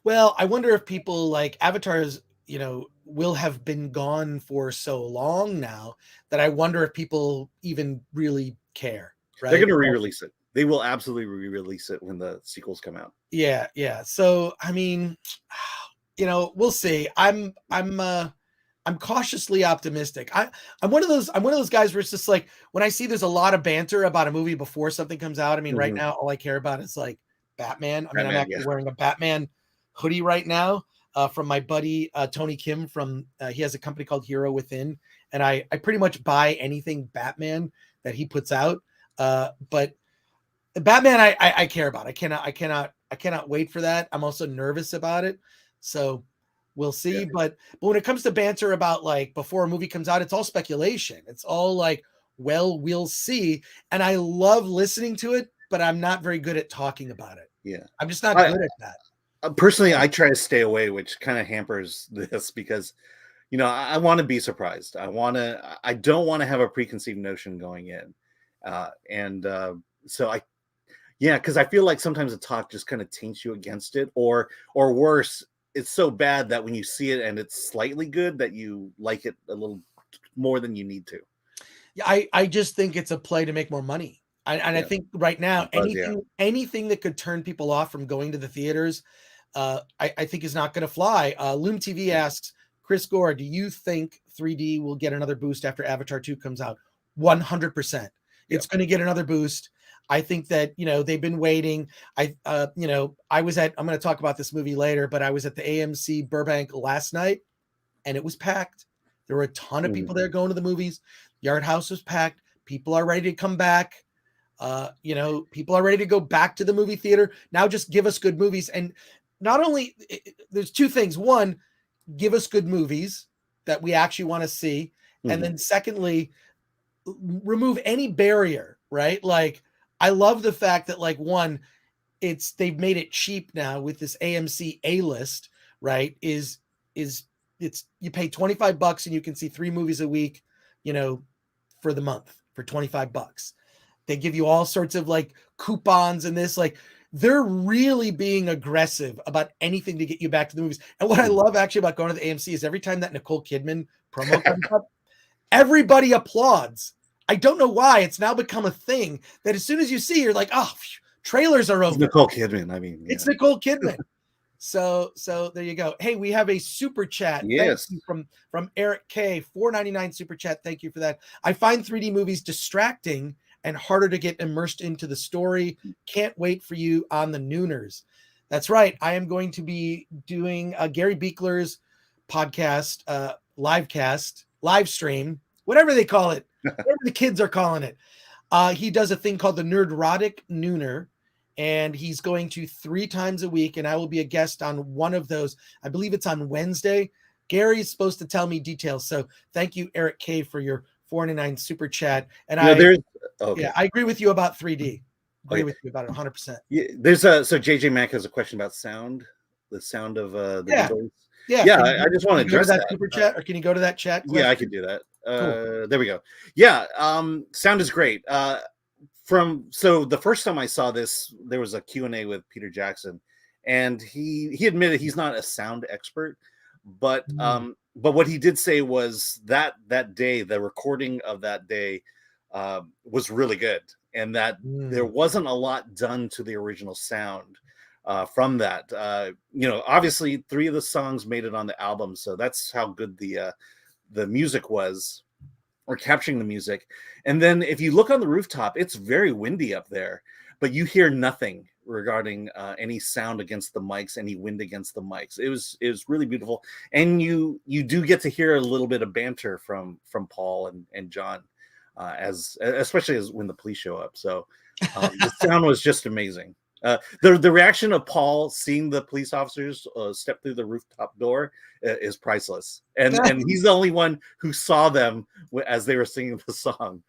[SPEAKER 1] Well, I wonder if people like Avatar is, will have been gone for so long now that I wonder if people even really care. Right?
[SPEAKER 2] They're going to re-release it. They will absolutely re-release it when the sequels come out.
[SPEAKER 1] Yeah. So I mean, we'll see. I'm cautiously optimistic. I'm one of those guys where it's just like when I see there's a lot of banter about a movie before something comes out. I mean, right now all I care about is like Batman. I mean, I'm actually wearing a Batman hoodie right now from my buddy Tony Kim from he has a company called Hero Within, and I pretty much buy anything Batman that he puts out. But Batman I care about. I cannot wait for that. I'm also nervous about it. So we'll see. But when it comes to banter about like before a movie comes out, it's all speculation. It's all like, well, we'll see. And I love listening to it, but I'm not very good at talking about it.
[SPEAKER 2] Yeah.
[SPEAKER 1] I'm just not good at that.
[SPEAKER 2] Personally, I try to stay away, which kind of hampers this because, I want to be surprised. I don't want to have a preconceived notion going in. Because I feel like sometimes the talk just kind of taints you against it, or worse, it's so bad that when you see it and it's slightly good that you like it a little more than you need to.
[SPEAKER 1] Yeah, I just think it's a play to make more money. I think right now anything that could turn people off from going to the theaters, I think is not going to fly. Loom TV asks Chris Gore, do you think 3D will get another boost after Avatar 2 comes out? 100%. It's going to get another boost. I think that, they've been waiting. I'm going to talk about this movie later, but I was at the AMC Burbank last night and it was packed. There were a ton of people there going to the movies. Yard House was packed. People are ready to come back. People are ready to go back to the movie theater. Now just give us good movies. And not only there's two things. One, give us good movies that we actually want to see. And then secondly, remove any barrier, right? Like, I love the fact that like one, they've made it cheap now with this AMC A-list, right? It's you pay $25 and you can see 3 movies a week, for the month for $25. They give you all sorts of like coupons and this, like they're really being aggressive about anything to get you back to the movies. And what I love actually about going to the AMC is every time that Nicole Kidman promo comes up, everybody applauds. I don't know why. It's now become a thing that as soon as you see, you're like, oh, trailers are over.
[SPEAKER 2] It's Nicole Kidman. I mean,
[SPEAKER 1] it's Nicole Kidman. So there you go. Hey, we have a super chat.
[SPEAKER 2] Yes.
[SPEAKER 1] Thank you from Eric K. $4.99 super chat. Thank you for that. I find 3D movies distracting and harder to get immersed into the story. Can't wait for you on the Nooners. That's right. I am going to be doing Gary Beekler's podcast, live stream, whatever they call it. Whatever the kids are calling it. He does a thing called the Nerdrotic Nooner, and he's going to 3 times a week, and I will be a guest on one of those. I believe it's on Wednesday. Gary's supposed to tell me details. So thank you, Eric K, for your $4.99 super chat. And I agree with you about 3D. Agree with you about it 100%.
[SPEAKER 2] Yeah, there's so JJ Mack has a question about sound, the sound of the Beatles.
[SPEAKER 1] Yeah,
[SPEAKER 2] I just want to address that
[SPEAKER 1] super chat, or can you go to that chat?
[SPEAKER 2] Yeah, I can do that.
[SPEAKER 1] Cool.
[SPEAKER 2] There we go. Yeah, sound is great. So the first time I saw this, there was a Q&A with Peter Jackson, and he admitted he's not a sound expert, but what he did say was that day, the recording of that day was really good, and that there wasn't a lot done to the original sound. From that, obviously 3 of the songs made it on the album, so that's how good the music was, or capturing the music. And then if you look on the rooftop, it's very windy up there, but you hear nothing regarding any sound against the mics, any wind against the mics. It was really beautiful, and you do get to hear a little bit of banter from Paul and John, especially as when the police show up. So the sound was just amazing. The reaction of Paul seeing the police officers step through the rooftop door is priceless, and he's the only one who saw them as they were singing the song.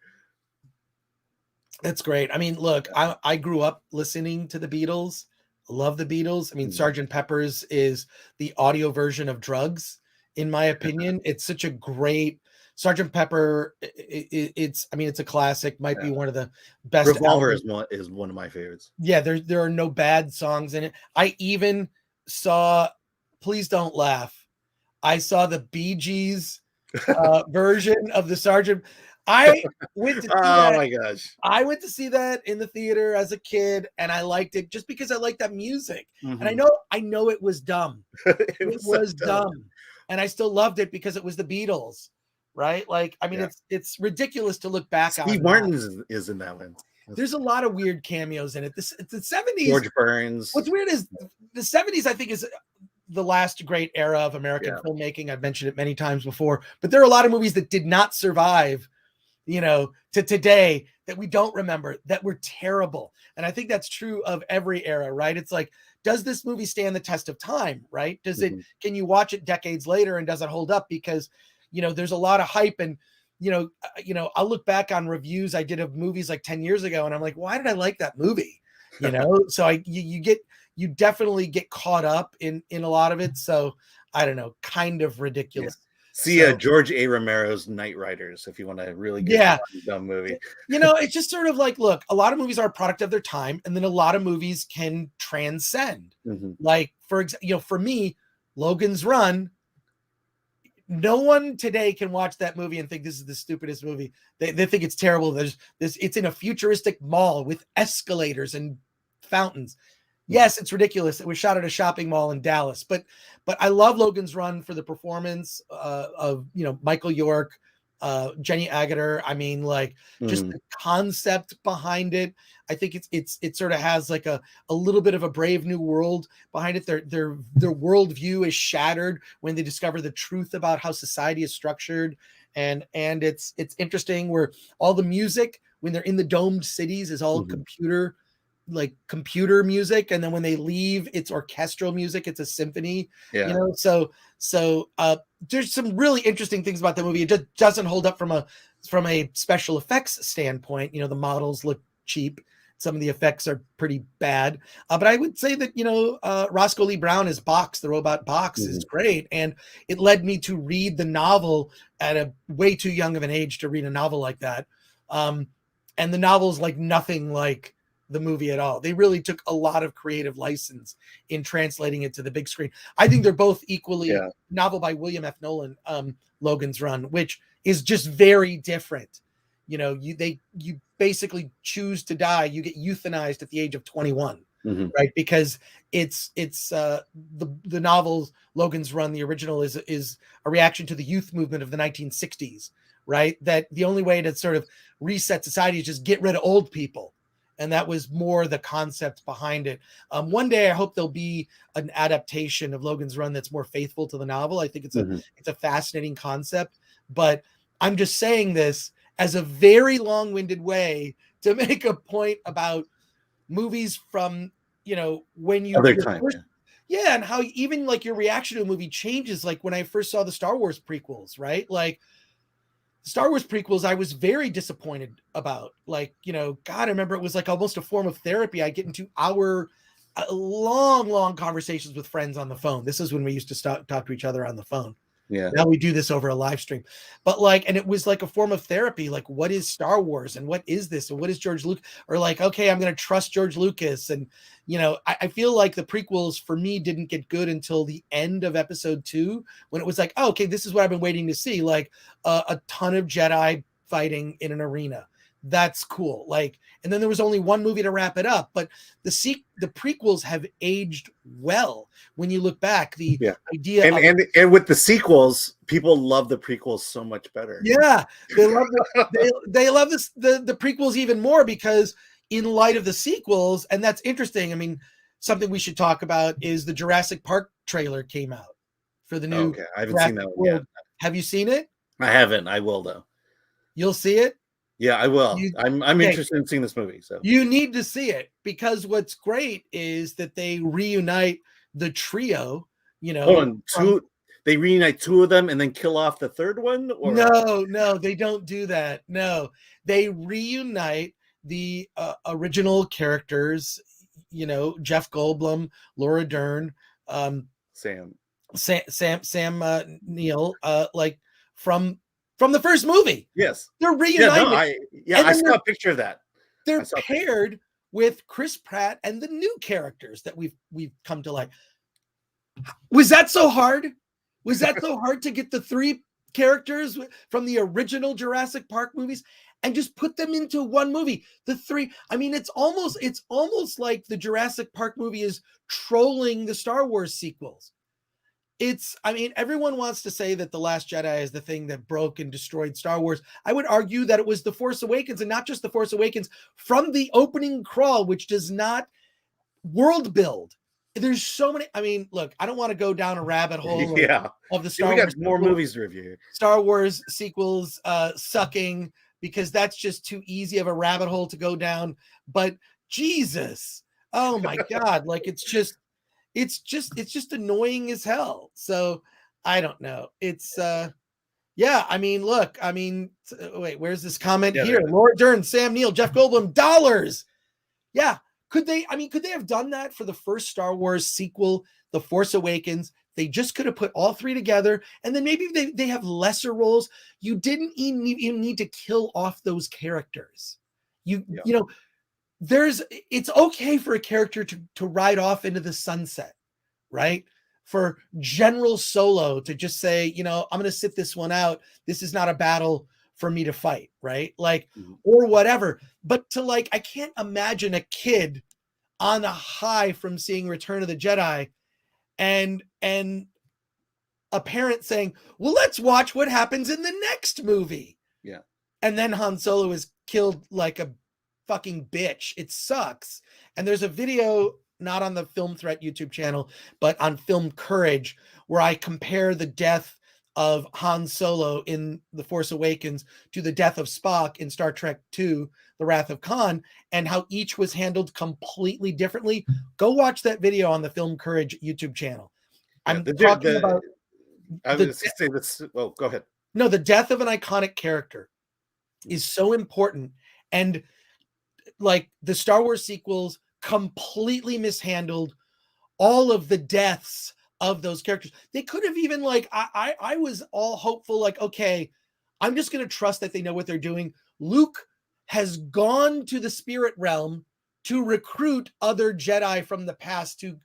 [SPEAKER 1] That's great. I mean, look, I grew up listening to the Beatles. Love the Beatles. I mean, Sgt. Pepper's is the audio version of Drugs, in my opinion. It's such a great Sgt. Pepper. It's a classic. Might be one of the best.
[SPEAKER 2] Revolver is one of my favorites.
[SPEAKER 1] Yeah, there are no bad songs in it. I even saw Please Don't Laugh I saw the Bee Gees version of the Sergeant. I went to see
[SPEAKER 2] Oh
[SPEAKER 1] that.
[SPEAKER 2] my gosh.
[SPEAKER 1] I went to see that in the theater as a kid, and I liked it just because I liked that music. And
[SPEAKER 2] Mhm.
[SPEAKER 1] I know it was dumb.
[SPEAKER 2] It
[SPEAKER 1] It
[SPEAKER 2] was so
[SPEAKER 1] was
[SPEAKER 2] dumb.
[SPEAKER 1] dumb. And I still loved it because it was the Beatles, right? Like, I mean,
[SPEAKER 2] Yeah.
[SPEAKER 1] it's ridiculous to look back on
[SPEAKER 2] Steve
[SPEAKER 1] now.
[SPEAKER 2] Martin is in that one.
[SPEAKER 1] There's a lot of weird cameos in it. The 70s.
[SPEAKER 2] George Burns.
[SPEAKER 1] What's weird is the 70s, I think, is the last great era of American
[SPEAKER 2] Yeah.
[SPEAKER 1] filmmaking. I've mentioned it many times before, but there are a lot of movies that did not survive, to today, that we don't remember, that were terrible. And I think that's true of every era, right? It's like, does this movie stand the test of time, right? Can you watch it decades later and does it hold up? Because, there's a lot of hype, and, I'll look back on reviews I did of movies like 10 years ago, and I'm like, why did I like that movie? So you definitely get caught up in a lot of it. So I don't know, kind of ridiculous.
[SPEAKER 2] Yeah. See George A. Romero's Knight Riders if you want to really get a dumb movie.
[SPEAKER 1] It's just sort of like, look, a lot of movies are a product of their time, and then a lot of movies can transcend.
[SPEAKER 2] Mhm.
[SPEAKER 1] Like, for me, Logan's Run, no one today can watch that movie and think this is the stupidest movie. They think it's terrible. It's in a futuristic mall with escalators and fountains. Yes, it's ridiculous. It was shot at a shopping mall in Dallas, but I love Logan's Run for the performance of Michael York, Jenny Agutter. I mean, like, just the concept behind it. I think it sort of has like a little bit of a Brave New World behind it. Their worldview is shattered when they discover the truth about how society is structured, and it's interesting where all the music when they're in the domed cities is all computer music, and then when they leave, it's orchestral music. It's a symphony. So there's some really interesting things about the movie. It just doesn't hold up from a special effects standpoint. The models look cheap. Some of the effects are pretty bad, but I would say that Roscoe Lee Brown as Box, the robot Box, is great, and it led me to read the novel at a way too young of an age to read a novel like that. And the novel's like nothing like the movie at all. They really took a lot of creative license in translating it to the big screen. I think they're both equally novel by William F. Nolan, Logan's Run, which is just very different. You basically choose to die. You get euthanized at the age of 21, right? Because it's the novel's Logan's Run, the original, is a reaction to the youth movement of the 1960s, right? That the only way to sort of reset society is just get rid of old people. And that was more the concept behind it. One day, I hope there'll be an adaptation of Logan's Run that's more faithful to the novel. I think it's a fascinating concept, but I'm just saying this as a very long-winded way to make a point about movies from, when you
[SPEAKER 2] other time.
[SPEAKER 1] And how even like your reaction to a movie changes. Like when I first saw the Star Wars prequels, right? Like, Star Wars prequels, I was very disappointed about. Like, God, I remember it was like almost a form of therapy. I get into long conversations with friends on the phone. This is when we used to talk to each other on the phone.
[SPEAKER 2] Yeah.
[SPEAKER 1] Now we do this over a live stream. But and it was like a form of therapy. Like, what is Star Wars and what is this? And what is George Lucas? Or like, okay, I'm going to trust George Lucas. And, I feel like the prequels for me didn't get good until the end of episode 2, when it was like, oh, okay, this is what I've been waiting to see. Like a ton of Jedi fighting in an arena. That's cool. Like, and then there was only one movie to wrap it up, but the prequels have aged well when you look back. The idea
[SPEAKER 2] and with the sequels, people love the prequels so much better.
[SPEAKER 1] Yeah, they love they love the prequels even more because in light of the sequels, and that's interesting. I mean, something we should talk about is the Jurassic Park trailer came out for the new.
[SPEAKER 2] Okay, I haven't seen that one yet.
[SPEAKER 1] Have you seen it?
[SPEAKER 2] I haven't. I will though.
[SPEAKER 1] You'll see it.
[SPEAKER 2] Yeah, I will. I'm interested in seeing this movie. So
[SPEAKER 1] you need to see it because what's great is that they reunite the trio.
[SPEAKER 2] They reunite 2 of them and then kill off the third one? Or?
[SPEAKER 1] No, they don't do that. No, they reunite the original characters. Jeff Goldblum, Laura Dern,
[SPEAKER 2] Sam
[SPEAKER 1] Neill, like from the first movie.
[SPEAKER 2] Yes.
[SPEAKER 1] They're reunited.
[SPEAKER 2] I saw a picture of that.
[SPEAKER 1] They're paired with Chris Pratt and the new characters that we've come to like. Was that so hard? Was that so hard to get the 3 characters from the original Jurassic Park movies and just put them into one movie? The 3, I mean, it's almost like the Jurassic Park movie is trolling the Star Wars sequels. I mean, everyone wants to say that The Last Jedi is the thing that broke and destroyed Star Wars. I would argue that it was The Force Awakens, and not just The Force Awakens, from the opening crawl, which does not world build. There's so many. I mean, look, I don't want to go down a rabbit hole of the Star Wars.
[SPEAKER 2] We got more movies to review.
[SPEAKER 1] Star Wars sequels sucking, because that's just too easy of a rabbit hole to go down. But Jesus, oh my God, like it's just annoying as hell. So I don't know. It's yeah, I mean, look, I mean, wait, where's this comment here? Laura Dern, Sam Neill, Jeff Goldblum, dollars. Yeah. Could they have done that for the first Star Wars sequel, The Force Awakens? They just could have put all 3 together, and then maybe they have lesser roles. You didn't even need to kill off those characters. You know, it's okay for a character to ride off into the sunset, right? For General Solo to just say, you know, I'm going to sit this one out. This is not a battle for me to fight, right? Like, or whatever. But to like, I can't imagine a kid on a high from seeing Return of the Jedi and a parent saying, well, let's watch what happens in the next movie.
[SPEAKER 2] Yeah.
[SPEAKER 1] And then Han Solo is killed like a fucking bitch. It sucks. And there's a video, not on the Film Threat YouTube channel, but on Film Courage, where I compare the death of Han Solo in The Force Awakens to the death of Spock in Star Trek II, The Wrath of Khan, and how each was handled completely differently. Go watch that video on the Film Courage YouTube channel. I'm talking about...
[SPEAKER 2] I was going to say this. Oh, go ahead.
[SPEAKER 1] No, the death of an iconic character is so important. And like the Star Wars sequels completely mishandled all of the deaths of those characters. They could have even like, I was all hopeful, like, okay, I'm just going to trust that they know what they're doing. Luke has gone to the spirit realm to recruit other Jedi from the past to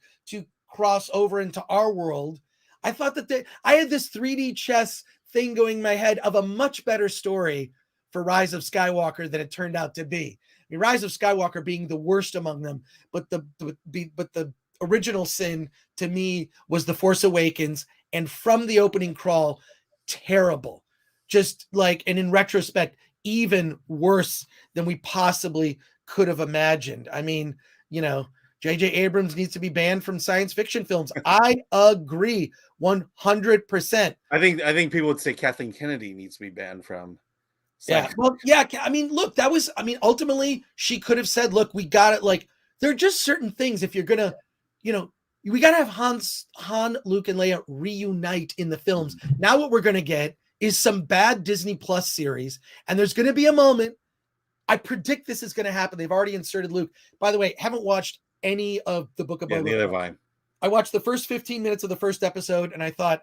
[SPEAKER 1] cross over into our world. I thought that I had this 3D chess thing going in my head of a much better story for Rise of Skywalker than it turned out to be. I mean, Rise of Skywalker being the worst among them, but the original sin to me was The Force Awakens, and from the opening crawl, terrible. Just like, and in retrospect, even worse than we possibly could have imagined. I mean, you know, J.J. Abrams needs to be banned from science fiction films. I agree 100%.
[SPEAKER 2] I think people would say Kathleen Kennedy needs to be banned from.
[SPEAKER 1] Yeah. Well, yeah. I mean, look, ultimately she could have said, look, we got it. Like, there are just certain things, if you're going to, you know, we got to have Han, Luke, and Leia reunite in the films. Now what we're going to get is some bad Disney Plus series. And there's going to be a moment. I predict this is going to happen. They've already inserted Luke. By the way, haven't watched any of the Book of Boba.
[SPEAKER 2] Neither have I.
[SPEAKER 1] I watched the first 15 minutes of the first episode, and I thought,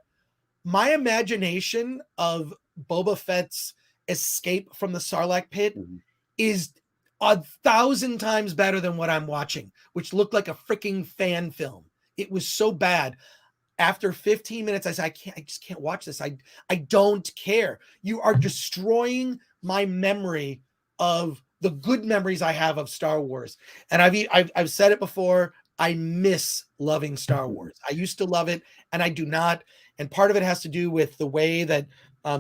[SPEAKER 1] my imagination of Boba Fett's escape from the Sarlacc pit is 1,000 times better than what I'm watching, which looked like a freaking fan film. It was so bad. After 15 minutes, I said, I just can't watch this. I don't care. You are destroying my memory of the good memories I have of Star Wars. And I've said it before. I miss loving Star Wars. I used to love it, and I do not. And part of it has to do with the way that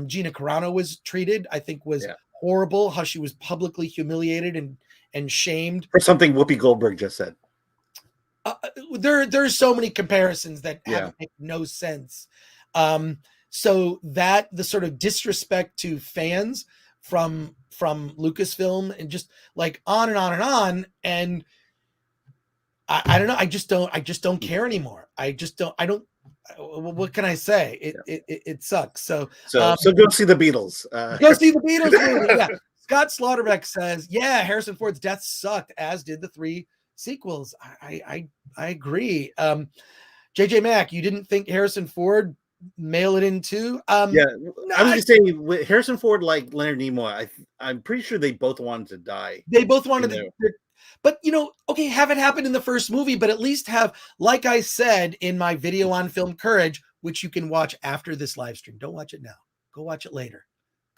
[SPEAKER 1] Gina Carano was treated. I think was horrible. How she was publicly humiliated and shamed
[SPEAKER 2] for something Whoopi Goldberg just said.
[SPEAKER 1] There's so many comparisons that make no sense. So that the sort of disrespect to fans from Lucasfilm, and just like on and on and on. And I don't know. I just don't care anymore. What can I say? It sucks. So
[SPEAKER 2] go see the Beatles.
[SPEAKER 1] Go see the Beatles movie. Yeah. Scott Slaughterbeck says, yeah, Harrison Ford's death sucked, as did the 3 sequels. I agree. JJ Mack, you didn't think Harrison Ford mail it in too?
[SPEAKER 2] I was gonna say with Harrison Ford, like Leonard Nimoy, I'm pretty sure they both wanted to die.
[SPEAKER 1] They both wanted to. But, you know, okay, have it happen in the first movie, but at least have, like I said in my video on Film Courage, which you can watch after this live stream. Don't watch it now. Go watch it later.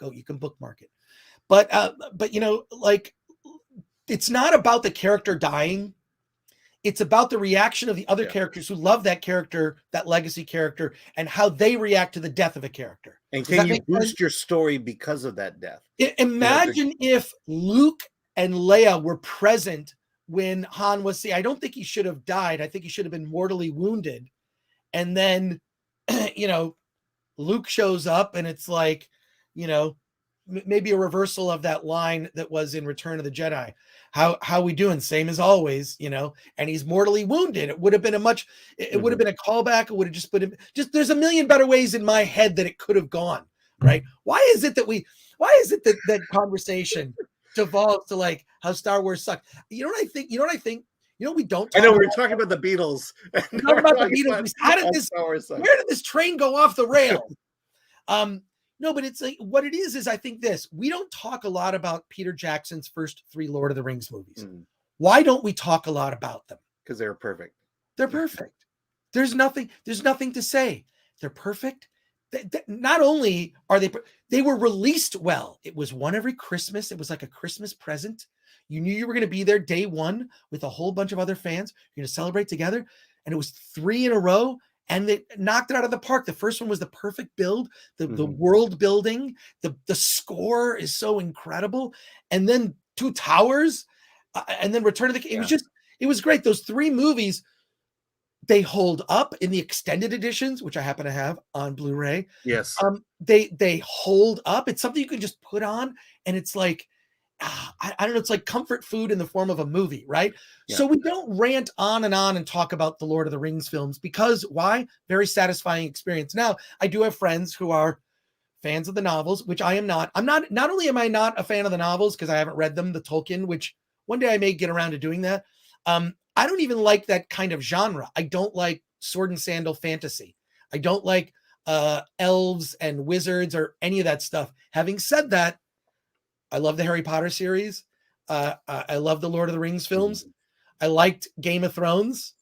[SPEAKER 1] You can bookmark it. But like, it's not about the character dying. It's about the reaction of the other characters who love that character, that legacy character, and how they react to the death of a character.
[SPEAKER 2] And can you boost your story because of that death?
[SPEAKER 1] Imagine if Luke and Leia were present when Han was, I don't think he should have died. I think he should have been mortally wounded. And then, Luke shows up and it's like, maybe a reversal of that line that was in Return of the Jedi. How we doing? Same as always, and he's mortally wounded. It would have been it would have been a callback. It would have just put him, there's a million better ways in my head that it could have gone, right? Why is it that that conversation devolves to like how Star Wars sucked? You know what I think? We don't talk
[SPEAKER 2] I know we're talking about the Beatles.
[SPEAKER 1] Talk about the Beatles. Where did this train go off the rails? No, but it's like, what it is I think we don't talk a lot about Peter Jackson's first 3 Lord of the Rings movies. Why don't we talk a lot about them?
[SPEAKER 2] Because they're perfect.
[SPEAKER 1] They're perfect. There's nothing to say. They're perfect. Not only are they were released well. It was one every Christmas. It was like a Christmas present. You knew you were going to be there day one with a whole bunch of other fans. You're going to celebrate together. And it was 3 in a row. And they knocked it out of the park. The first one was the perfect build, the world building, the score is so incredible. And then 2 Towers, and then Return of the King. It was great. Those 3 movies, they hold up in the extended editions, which I happen to have on Blu-ray.
[SPEAKER 2] Yes.
[SPEAKER 1] They hold up. It's something you can just put on, and it's like, I don't know, it's like comfort food in the form of a movie, right? Yeah. So we don't rant on and talk about the Lord of the Rings films because why? Very satisfying experience. Now, I do have friends who are fans of the novels, which I am not. Not only am I not a fan of the novels because I haven't read them, the Tolkien, which one day I may get around to doing that. I don't even like that kind of genre. I don't like sword and sandal fantasy. I don't like elves and wizards or any of that stuff. Having said that, I love the Harry Potter series. I love the Lord of the Rings films. I liked Game of Thrones,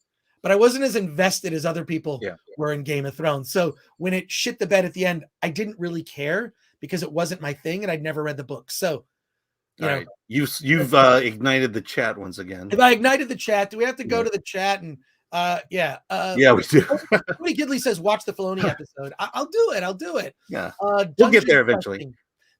[SPEAKER 1] but I wasn't as invested as other people were in Game of Thrones. So when it shit the bed at the end, I didn't really care because it wasn't my thing and I'd never read the book. So,
[SPEAKER 2] you've ignited the chat once again.
[SPEAKER 1] If I ignited the chat, do we have to go to the chat? And
[SPEAKER 2] yeah, we do.
[SPEAKER 1] Cody Gidley says, watch the Filoni episode. I'll do it.
[SPEAKER 2] Yeah. We'll get there eventually.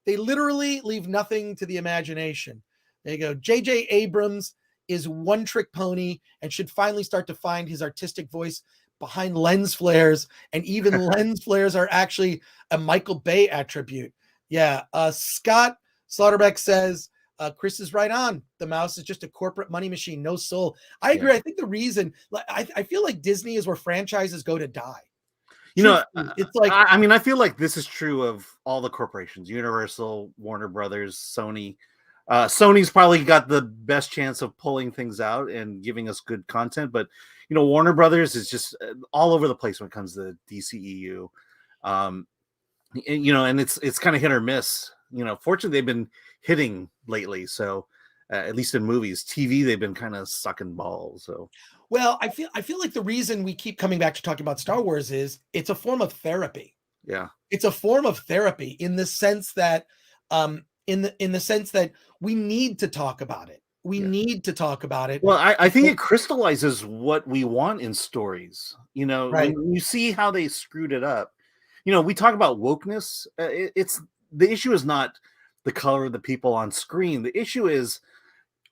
[SPEAKER 1] They literally leave nothing to the imagination. There you go. J.J. Abrams is one-trick pony and should finally start to find his artistic voice behind lens flares. And even lens flares are actually a Michael Bay attribute. Yeah. Scott Slaughterbeck says, Chris is right on. The mouse is just a corporate money machine, no soul. I agree. I think the reason, I feel like Disney is where franchises go to die.
[SPEAKER 2] It's like, I feel like this is true of all the corporations, Universal, Warner Brothers, Sony. Sony's probably got the best chance of pulling things out and giving us good content, but Warner Brothers is just all over the place when it comes to DCEU. And it's kind of hit or miss. Fortunately they've been hitting lately, so at least in movies. TV, they've been kind of sucking balls. So
[SPEAKER 1] well, I feel like the reason we keep coming back to talking about Star Wars is it's a form of therapy.
[SPEAKER 2] Yeah.
[SPEAKER 1] It's a form of therapy in the sense that in the sense that we need to talk about it. We need to talk about it.
[SPEAKER 2] Well, I think it crystallizes what we want in stories.
[SPEAKER 1] Right.
[SPEAKER 2] When you see how they screwed it up. We talk about wokeness. It's the issue is not the color of the people on screen. The issue is,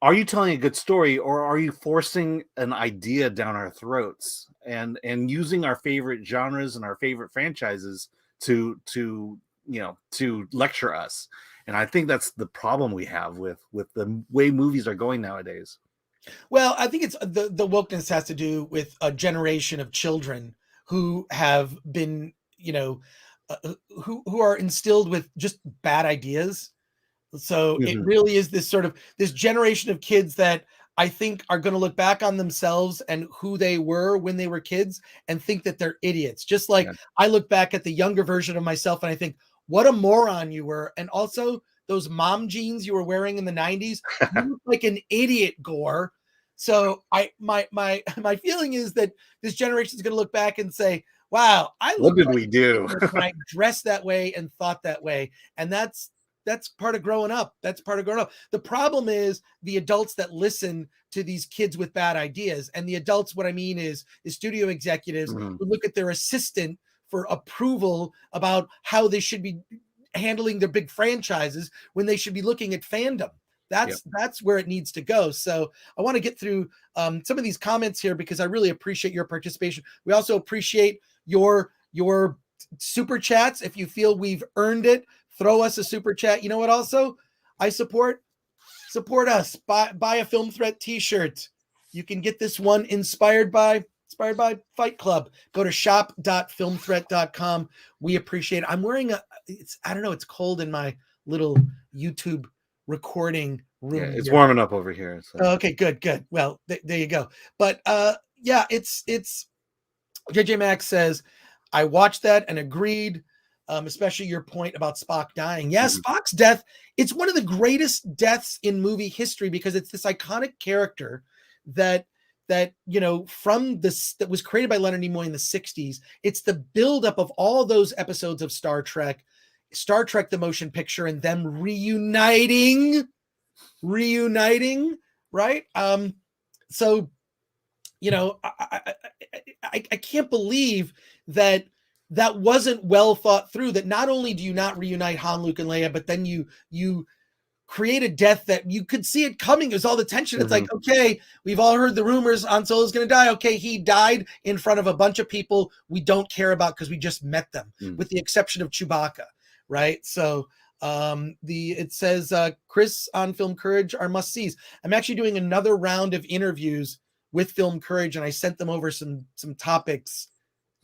[SPEAKER 2] are you telling a good story or are you forcing an idea down our throats and using our favorite genres and our favorite franchises to lecture us? And I think that's the problem we have with the way movies are going nowadays.
[SPEAKER 1] Well, I think it's the wokeness has to do with a generation of children who have been, who are instilled with just bad ideas. So it really is this generation of kids that I think are going to look back on themselves and who they were when they were kids and think that they're idiots. Just like I look back at the younger version of myself and I think, what a moron you were. And also those mom jeans you were wearing in the 90s, you look like an idiot, Gore. So my feeling is that this generation is going to look back and say, wow, I
[SPEAKER 2] What
[SPEAKER 1] look
[SPEAKER 2] did
[SPEAKER 1] like
[SPEAKER 2] we do?
[SPEAKER 1] when I dressed that way and thought that way. And that's part of growing up. That's part of growing up. The problem is the adults that listen to these kids with bad ideas. And the adults, what I mean is the studio executives
[SPEAKER 2] Mhm.
[SPEAKER 1] who look at their assistant for approval about how they should be handling their big franchises when they should be looking at fandom. That's where it needs to go. So I want to get through some of these comments here because I really appreciate your participation. We also appreciate your super chats. If you feel we've earned it, throw us a super chat. You know what? Also, I support us. Buy a Film Threat T-shirt. You can get this one inspired by Fight Club. Go to shop.filmthreat.com. We appreciate it. I'm wearing I don't know, it's cold in my little YouTube recording room.
[SPEAKER 2] Yeah, it's
[SPEAKER 1] here.
[SPEAKER 2] warming up over here. So.
[SPEAKER 1] Okay, good. Well, there you go. But yeah, it's JJ Max says, I watched that and agreed, especially your point about Spock dying. Yeah, Spock's death, it's one of the greatest deaths in movie history because it's this iconic character that you know, from this, that was created by Leonard Nimoy in the 60s. It's the buildup of all those episodes of Star Trek, the motion picture, and them reuniting, right? So, you know, I can't believe that wasn't well thought through, that not only do you not reunite Han, Luke, and Leia, but then you create a death that you could see it coming. There's all the tension. It's like, okay, we've all heard the rumors Han Solo's going to die. Okay, he died in front of a bunch of people we don't care about because we just met them, with the exception of Chewbacca, right? So it says Chris on Film Courage are must-sees. I'm actually doing another round of interviews with Film Courage, and I sent them over some topics.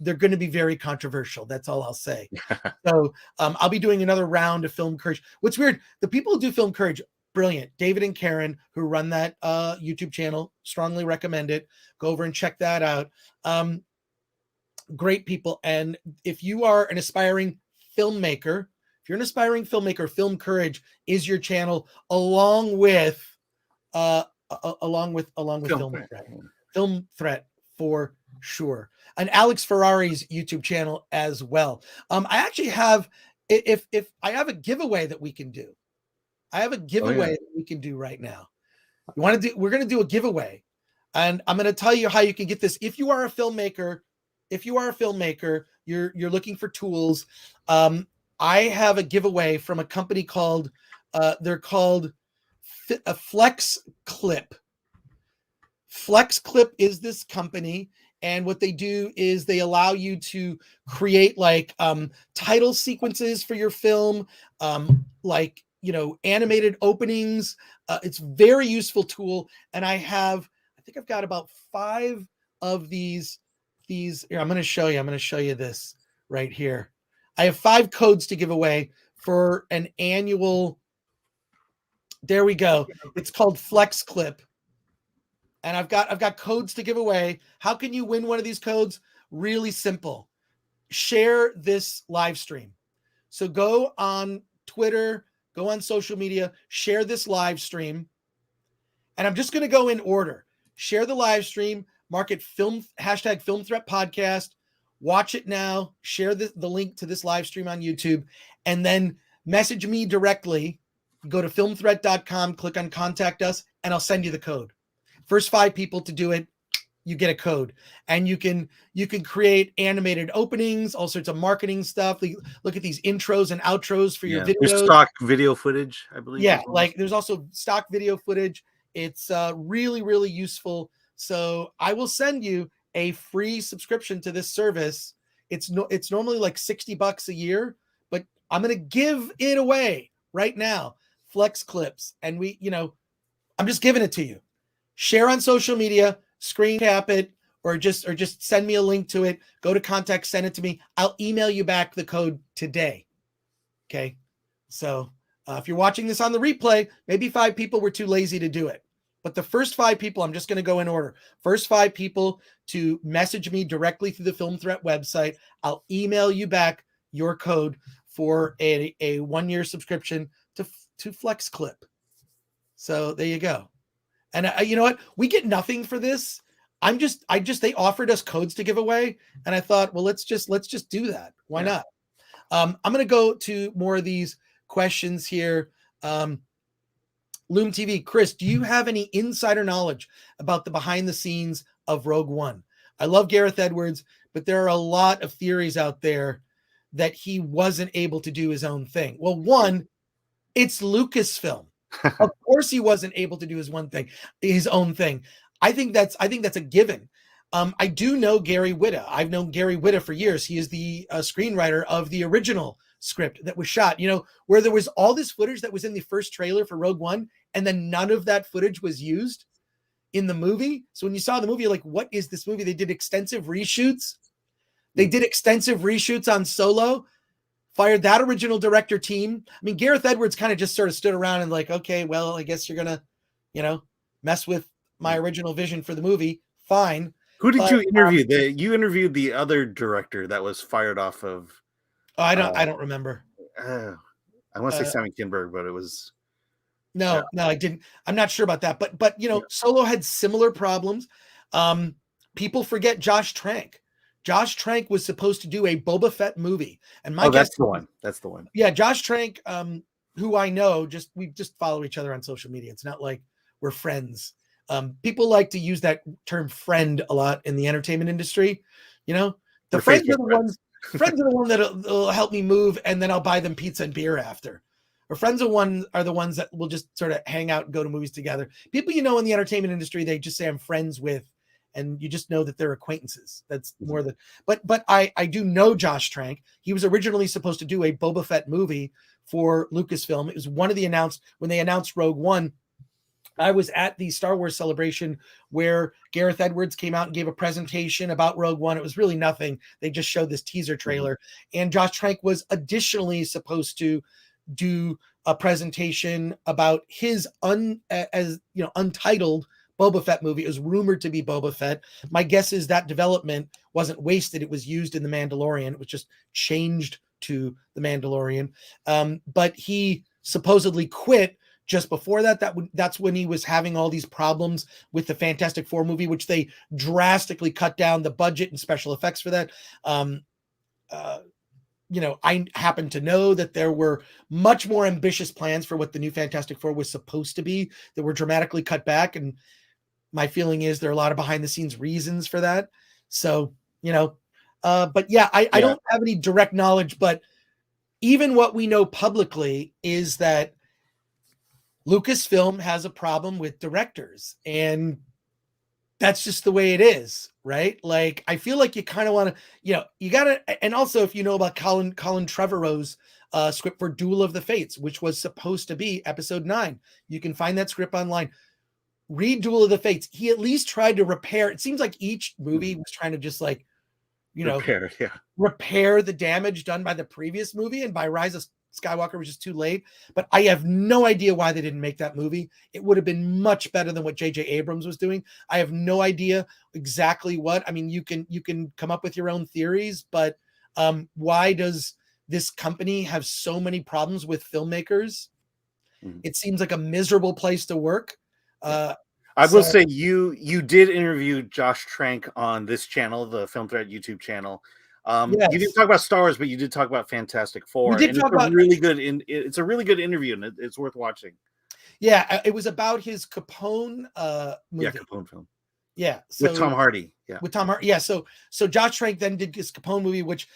[SPEAKER 1] They're going to be very controversial. That's all I'll say. So I'll be doing another round of Film Courage. What's weird, the people who do Film Courage, brilliant. David and Karen, who run that YouTube channel, strongly recommend it. Go over and check that out. Great people. And if you are an aspiring filmmaker, Film Courage is your channel, along with Film Threat for sure. And Alex Ferrari's YouTube channel as well. I actually have, if I have a giveaway that we can do. That we can do right now. We're going to do a giveaway, and I'm going to tell you how you can get this. If you are a filmmaker, you're looking for tools. I have a giveaway from a company called, they're called a Flex Clip. Flex Clip is this company, and what they do is they allow you to create like title sequences for your film, like, you know, animated openings. It's very useful tool, and I think I've got about 5 of these. Here, I'm going to show you this right here. I have 5 codes to give away for an annual. There we go. It's called Flex Clip. And I've got codes to give away. How can you win one of these codes? Really simple. Share this live stream. So go on Twitter, go on social media, share this live stream. And I'm just going to go in order. Share the live stream, mark it hashtag Film Threat Podcast, watch it now, share the link to this live stream on YouTube, and then message me directly. Go to filmthreat.com, click on contact us, and I'll send you the code. First 5 people to do it, you get a code, and you can create animated openings, all sorts of marketing stuff. Look at these intros and outros for your videos.
[SPEAKER 2] There's stock video footage, I believe.
[SPEAKER 1] Yeah, like there's also stock video footage. It's really, really useful. So I will send you a free subscription to this service. It's normally like $60 a year, but I'm going to give it away right now. Flex Clips, and I'm just giving it to you. Share on social media, screen cap it, or just send me a link to it. Go to contact, send it to me. I'll email you back the code today. Okay. So if you're watching this on the replay, maybe 5 people were too lazy to do it. But the first 5 people, I'm just going to go in order. First 5 people to message me directly through the Film Threat website, I'll email you back your code for a 1-year subscription to Flex Clip. So there you go. And you know what? We get nothing for this. they offered us codes to give away, and I thought, well, let's just do that. Why not? I'm going to go to more of these questions here. Loom TV, Chris, do you have any insider knowledge about the behind the scenes of Rogue One? I love Gareth Edwards, but there are a lot of theories out there that he wasn't able to do his own thing. Well, one, it's Lucasfilm. Of course he wasn't able to do his own thing. I think that's a given. I do know Gary Whitta. I've known Gary Whitta for years. He is the screenwriter of the original script that was shot, where there was all this footage that was in the first trailer for Rogue One, and then none of that footage was used in the movie. So when you saw the movie, you're like, what is this movie? They did extensive reshoots. On Solo, fired that original director team. I mean, Gareth Edwards kind of just sort of stood around and like, okay, well, I guess you're going to, mess with my original vision for the movie. Fine.
[SPEAKER 2] Who did you interview? You interviewed the other director that was fired off of.
[SPEAKER 1] Oh, I don't remember.
[SPEAKER 2] I want to say Simon Kinberg, but it was.
[SPEAKER 1] No, I didn't. I'm not sure about that. But Solo had similar problems. People forget Josh Trank. Josh Trank was supposed to do a Boba Fett movie, and
[SPEAKER 2] that's the one. That's the one.
[SPEAKER 1] Yeah, Josh Trank, who I know, we just follow each other on social media. It's not like we're friends. People like to use that term "friend" a lot in the entertainment industry. The friends are the ones. Friends are the one that'll help me move, and then I'll buy them pizza and beer after. Or friends are the ones that will just sort of hang out and go to movies together. People in the entertainment industry, they just say I'm friends with, and you just know that they're acquaintances. That's more than. But I do know Josh Trank. He was originally supposed to do a Boba Fett movie for Lucasfilm. It was one of the when they announced Rogue One. I was at the Star Wars celebration where Gareth Edwards came out and gave a presentation about Rogue One. It was really nothing. They just showed this teaser trailer. And Josh Trank was additionally supposed to do a presentation about his untitled Boba Fett movie. It was rumored to be Boba Fett. My guess is that development wasn't wasted. It was used in The Mandalorian. It was just changed to The Mandalorian. But he supposedly quit just before that. That's when he was having all these problems with the Fantastic Four movie, which they drastically cut down the budget and special effects for that. I happen to know that there were much more ambitious plans for what the new Fantastic Four was supposed to be that were dramatically cut back. And my feeling is there are a lot of behind the scenes reasons for that. So, but yeah, I don't have any direct knowledge, but even what we know publicly is that Lucasfilm has a problem with directors, and that's just the way it is, right? Like, I feel like you kind of want to, you got to, and also if you know about Colin Trevorrow's script for Duel of the Fates, which was supposed to be episode 9, you can find that script online. Read Duel of the Fates. He at least tried to repair. It seems like each movie was trying to just like, repair the damage done by the previous movie, and by Rise of Skywalker was just too late. But I have no idea why they didn't make that movie. It would have been much better than what J.J. Abrams was doing. I have no idea exactly what. I mean, you can come up with your own theories, but why does this company have so many problems with filmmakers? It seems like a miserable place to work.
[SPEAKER 2] I will say you did interview Josh Trank on this channel, the Film Threat YouTube channel.
[SPEAKER 1] Yes.
[SPEAKER 2] You didn't talk about Star Wars, but you did talk about Fantastic Four. It's a really good interview, and it's worth watching.
[SPEAKER 1] Yeah, it was about his Capone movie.
[SPEAKER 2] Yeah, Capone film.
[SPEAKER 1] Yeah,
[SPEAKER 2] with Tom Hardy. Yeah,
[SPEAKER 1] with Tom Hardy. Yeah, so Josh Trank then did his Capone movie, which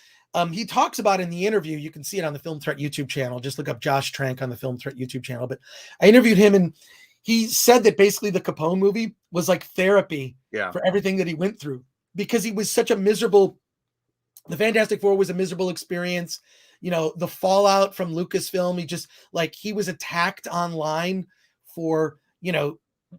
[SPEAKER 1] he talks about in the interview. You can see it on the Film Threat YouTube channel. Just look up Josh Trank on the Film Threat YouTube channel. But I interviewed him, and he said that basically the Capone movie was like therapy for everything that he went through, because he was such a miserable. The Fantastic Four was a miserable experience. The fallout from Lucasfilm, he was attacked online for,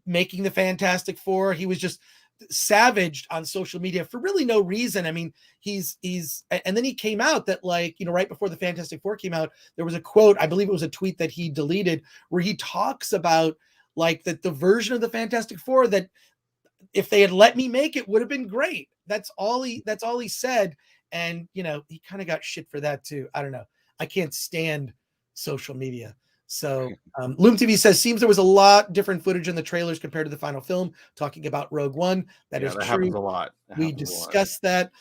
[SPEAKER 1] making the Fantastic Four. He was just savaged on social media for really no reason. I mean, and then he came out that right before the Fantastic Four came out, there was a quote, I believe it was a tweet that he deleted, where he talks about that the version of the Fantastic Four that if they had let me make it would have been great. That's all he said. And, he kind of got shit for that too. I don't know. I can't stand social media, So Loom TV says, seems there was a lot different footage in the trailers compared to the final film, talking about Rogue One. That is true.
[SPEAKER 2] Happens a lot.
[SPEAKER 1] We discussed that.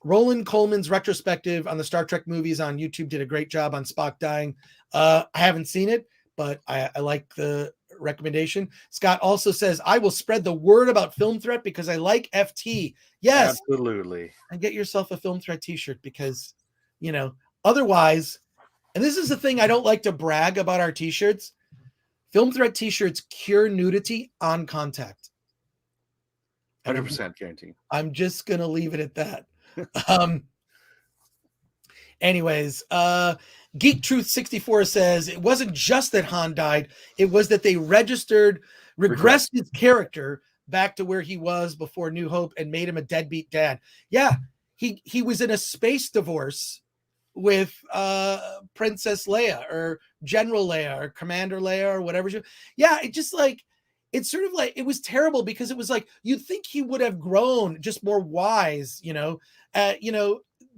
[SPEAKER 1] Roland Coleman's retrospective on the Star Trek movies on YouTube did a great job on Spock dying. I haven't seen it, but I like the recommendation. Scott also says, I will spread the word about Film Threat because I like FT. Yes,
[SPEAKER 2] absolutely.
[SPEAKER 1] And get yourself a Film Threat t-shirt because, you know, otherwise, and this is the thing, I don't like to brag about our t-shirts. Film Threat t-shirts cure nudity on contact.
[SPEAKER 2] 100% guarantee.
[SPEAKER 1] I'm just going to leave it at that. Anyways, Geek Truth 64 says it wasn't just that Han died, it was that they regressed his character back to where he was before New Hope and made him a deadbeat dad. Yeah, he was in a space divorce with Princess Leia or General Leia or Commander Leia or whatever. Yeah, it just like, it's sort of like, it was terrible because it was like, you'd think he would have grown just more wise, you know,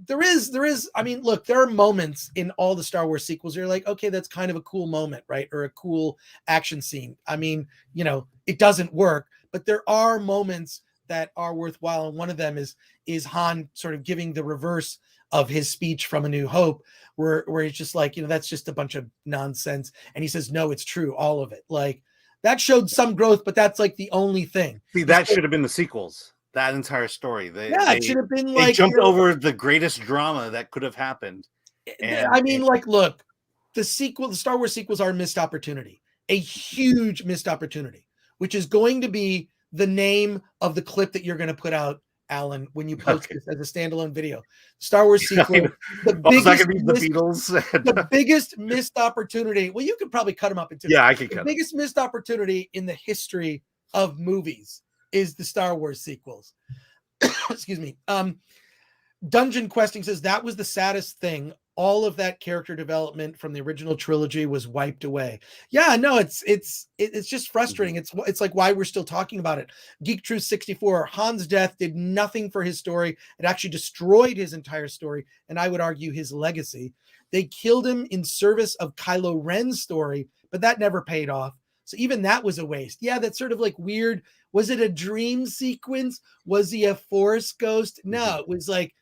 [SPEAKER 1] there is, I mean, look, there are moments in all the Star Wars sequels. You're like, okay, that's kind of a cool moment, right? Or a cool action scene. I mean, you know, it doesn't work, but there are moments that are worthwhile. And one of them is Han sort of giving the reverse of his speech from A New Hope, where he's just like, you know, that's just a bunch of nonsense. And he says, no, it's true. All of it. Like, that showed some growth, but that's like the only thing.
[SPEAKER 2] See, that should have been the sequels. That entire story.
[SPEAKER 1] It should have been like,
[SPEAKER 2] they jumped over the greatest drama that could have happened.
[SPEAKER 1] And I mean, like, look, the Star Wars sequels are a missed opportunity, a huge missed opportunity, which is going to be the name of the clip that you're going to put out, Alan, when you post this as a standalone video. Star Wars sequel, the biggest missed opportunity. Well, you could probably cut them up into.
[SPEAKER 2] Yeah, I could cut.
[SPEAKER 1] The biggest missed opportunity in the history of movies is the Star Wars sequels. Excuse me. Dungeon Questing says that was the saddest thing. All of that character development from the original trilogy was wiped away. Yeah, no, it's just frustrating. It's like why we're still talking about it. Geek Truth 64, Han's death did nothing for his story. It actually destroyed his entire story, and I would argue his legacy. They killed him in service of Kylo Ren's story, but that never paid off. So even that was a waste. Yeah, that's sort of like weird. Was it a dream sequence? Was he a Force ghost? No, it was like,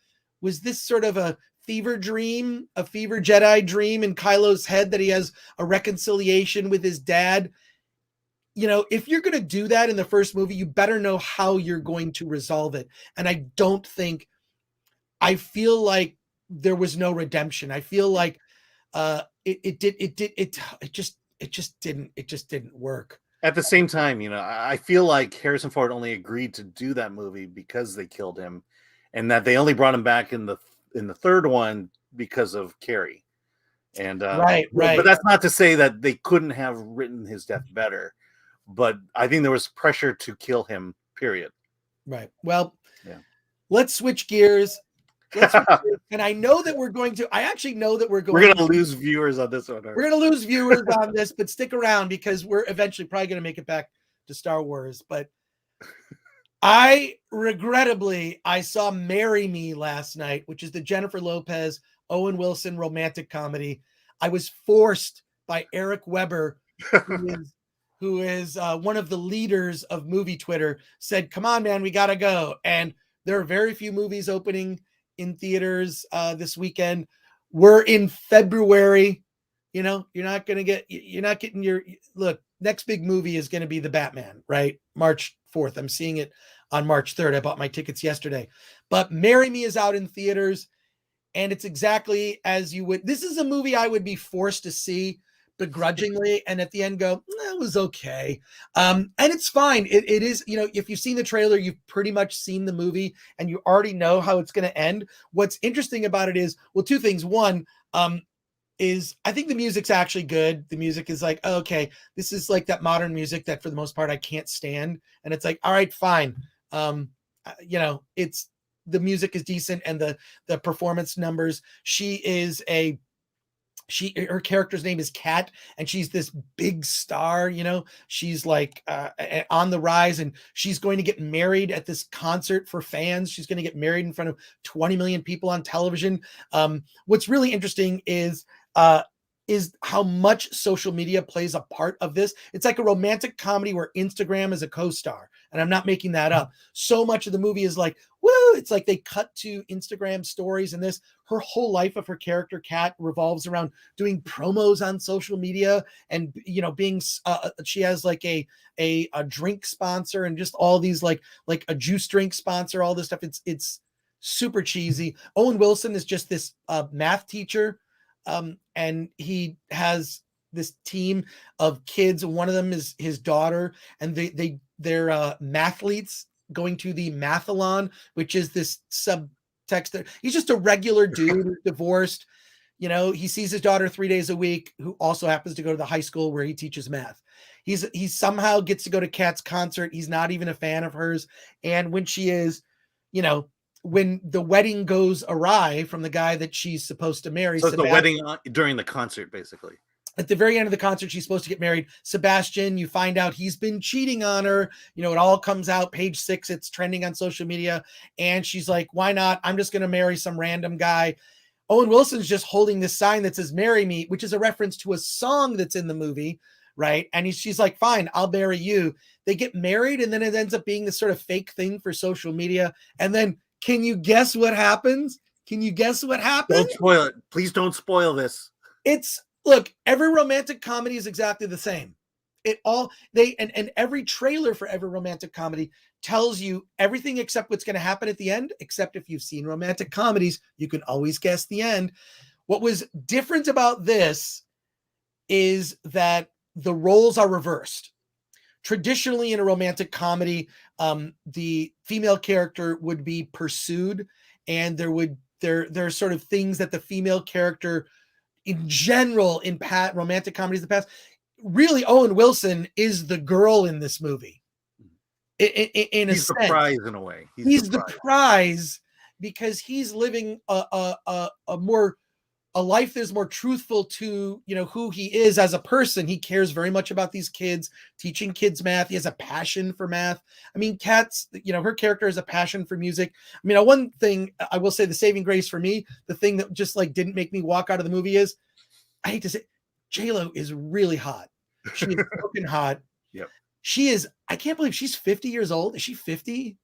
[SPEAKER 1] was this sort of a fever dream, a fever Jedi dream in Kylo's head that he has a reconciliation with his dad? You know, if you're going to do that in the first movie, you better know how you're going to resolve it. And I feel like there was no redemption. I feel like it just didn't work.
[SPEAKER 2] At the same time, you know, I feel like Harrison Ford only agreed to do that movie because they killed him, and that they only brought him back in the third one because of Carrie. And right. But that's not to say that they couldn't have written his death better. But I think there was pressure to kill him, period.
[SPEAKER 1] Right. Well, yeah. Let's switch gears. And I know that I actually know that we're going
[SPEAKER 2] to lose viewers on this one.
[SPEAKER 1] We're going to lose viewers on this, but stick around because we're eventually probably going to make it back to Star Wars. But I saw Marry Me last night, which is the Jennifer Lopez, Owen Wilson romantic comedy. I was forced by Eric Weber, who is one of the leaders of movie Twitter, said, come on, man, we got to go. And there are very few movies opening in theaters this weekend. We're in February. You know, you're not getting your look. Next big movie is going to be The Batman, right? March 4th. I'm seeing it on March 3rd. I bought my tickets yesterday. But Marry Me is out in theaters, and it's exactly as you would. This is a movie I would be forced to see begrudgingly, and at the end go, it was okay. And it's fine. It is, you know, if you've seen the trailer, you've pretty much seen the movie and you already know how it's going to end. What's interesting about it is, well, two things. One, is I think the music's actually good. The music is like, oh, okay, this is like that modern music that for the most part I can't stand. And it's like, all right, fine. You know, the music is decent and the performance numbers. Her character's name is Kat, and she's this big star, you know, she's like on the rise, and she's going to get married at this concert for fans. She's going to get married in front of 20 million people on television. What's really interesting is is how much social media plays a part of this. It's like a romantic comedy where Instagram is a co-star, and I'm not making that up. So much of the movie is like, woo, it's like they cut to Instagram stories, and her whole life of her character Kat revolves around doing promos on social media, and being she has like a drink sponsor, and just all these like a juice drink sponsor, all this stuff. It's super cheesy. Owen Wilson is just this math teacher, and he has this team of kids. One of them is his daughter, and they're mathletes going to the mathalon, which is this subtext. He's just a regular dude who's divorced. He sees his daughter 3 days a week, who also happens to go to the high school where he teaches math. He somehow gets to go to Kat's concert. He's not even a fan of hers. And when she is, when the wedding goes awry from the guy that she's supposed to marry.
[SPEAKER 2] So it's the wedding during the concert, basically.
[SPEAKER 1] At the very end of the concert, she's supposed to get married. Sebastian, you find out he's been cheating on her. It all comes out, page 6, it's trending on social media. And she's like, why not? I'm just going to marry some random guy. Owen Wilson's just holding this sign that says, marry me, which is a reference to a song that's in the movie, right? And she's like, fine, I'll marry you. They get married, and then it ends up being this sort of fake thing for social media. And then, can you guess what happens? Don't
[SPEAKER 2] spoil it. Please don't spoil this.
[SPEAKER 1] Look, every romantic comedy is exactly the same. And every trailer for every romantic comedy tells you everything except what's going to happen at the end. Except if you've seen romantic comedies, you can always guess the end. What was different about this is that the roles are reversed. Traditionally, in a romantic comedy, the female character would be pursued, and there are sort of things that the female character, in general, in romantic comedies of the past, really Owen Wilson is the girl in this movie. In
[SPEAKER 2] he's
[SPEAKER 1] a
[SPEAKER 2] the prize in a way.
[SPEAKER 1] He's the prize because he's living a life that's more truthful to who he is as a person. He cares very much about these kids, teaching kids math. He has a passion for math. I mean, Kat's, her character has a passion for music. I mean, one thing I will say, the saving grace for me, the thing that just didn't make me walk out of the movie is, I hate to say, J-Lo is really hot. She is fucking hot.
[SPEAKER 2] Yep.
[SPEAKER 1] She is, I can't believe she's 50 years old. Is she 50?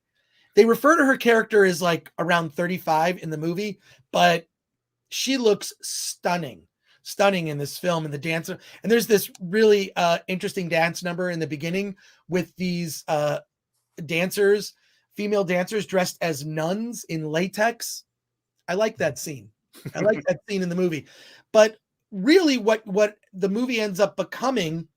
[SPEAKER 1] They refer to her character as around 35 in the movie, but she looks stunning in this film. And the dancer, and there's this really interesting dance number in the beginning with these dancers, female dancers dressed as nuns in latex. I like that scene. I like that scene in the movie. But really what the movie ends up becoming,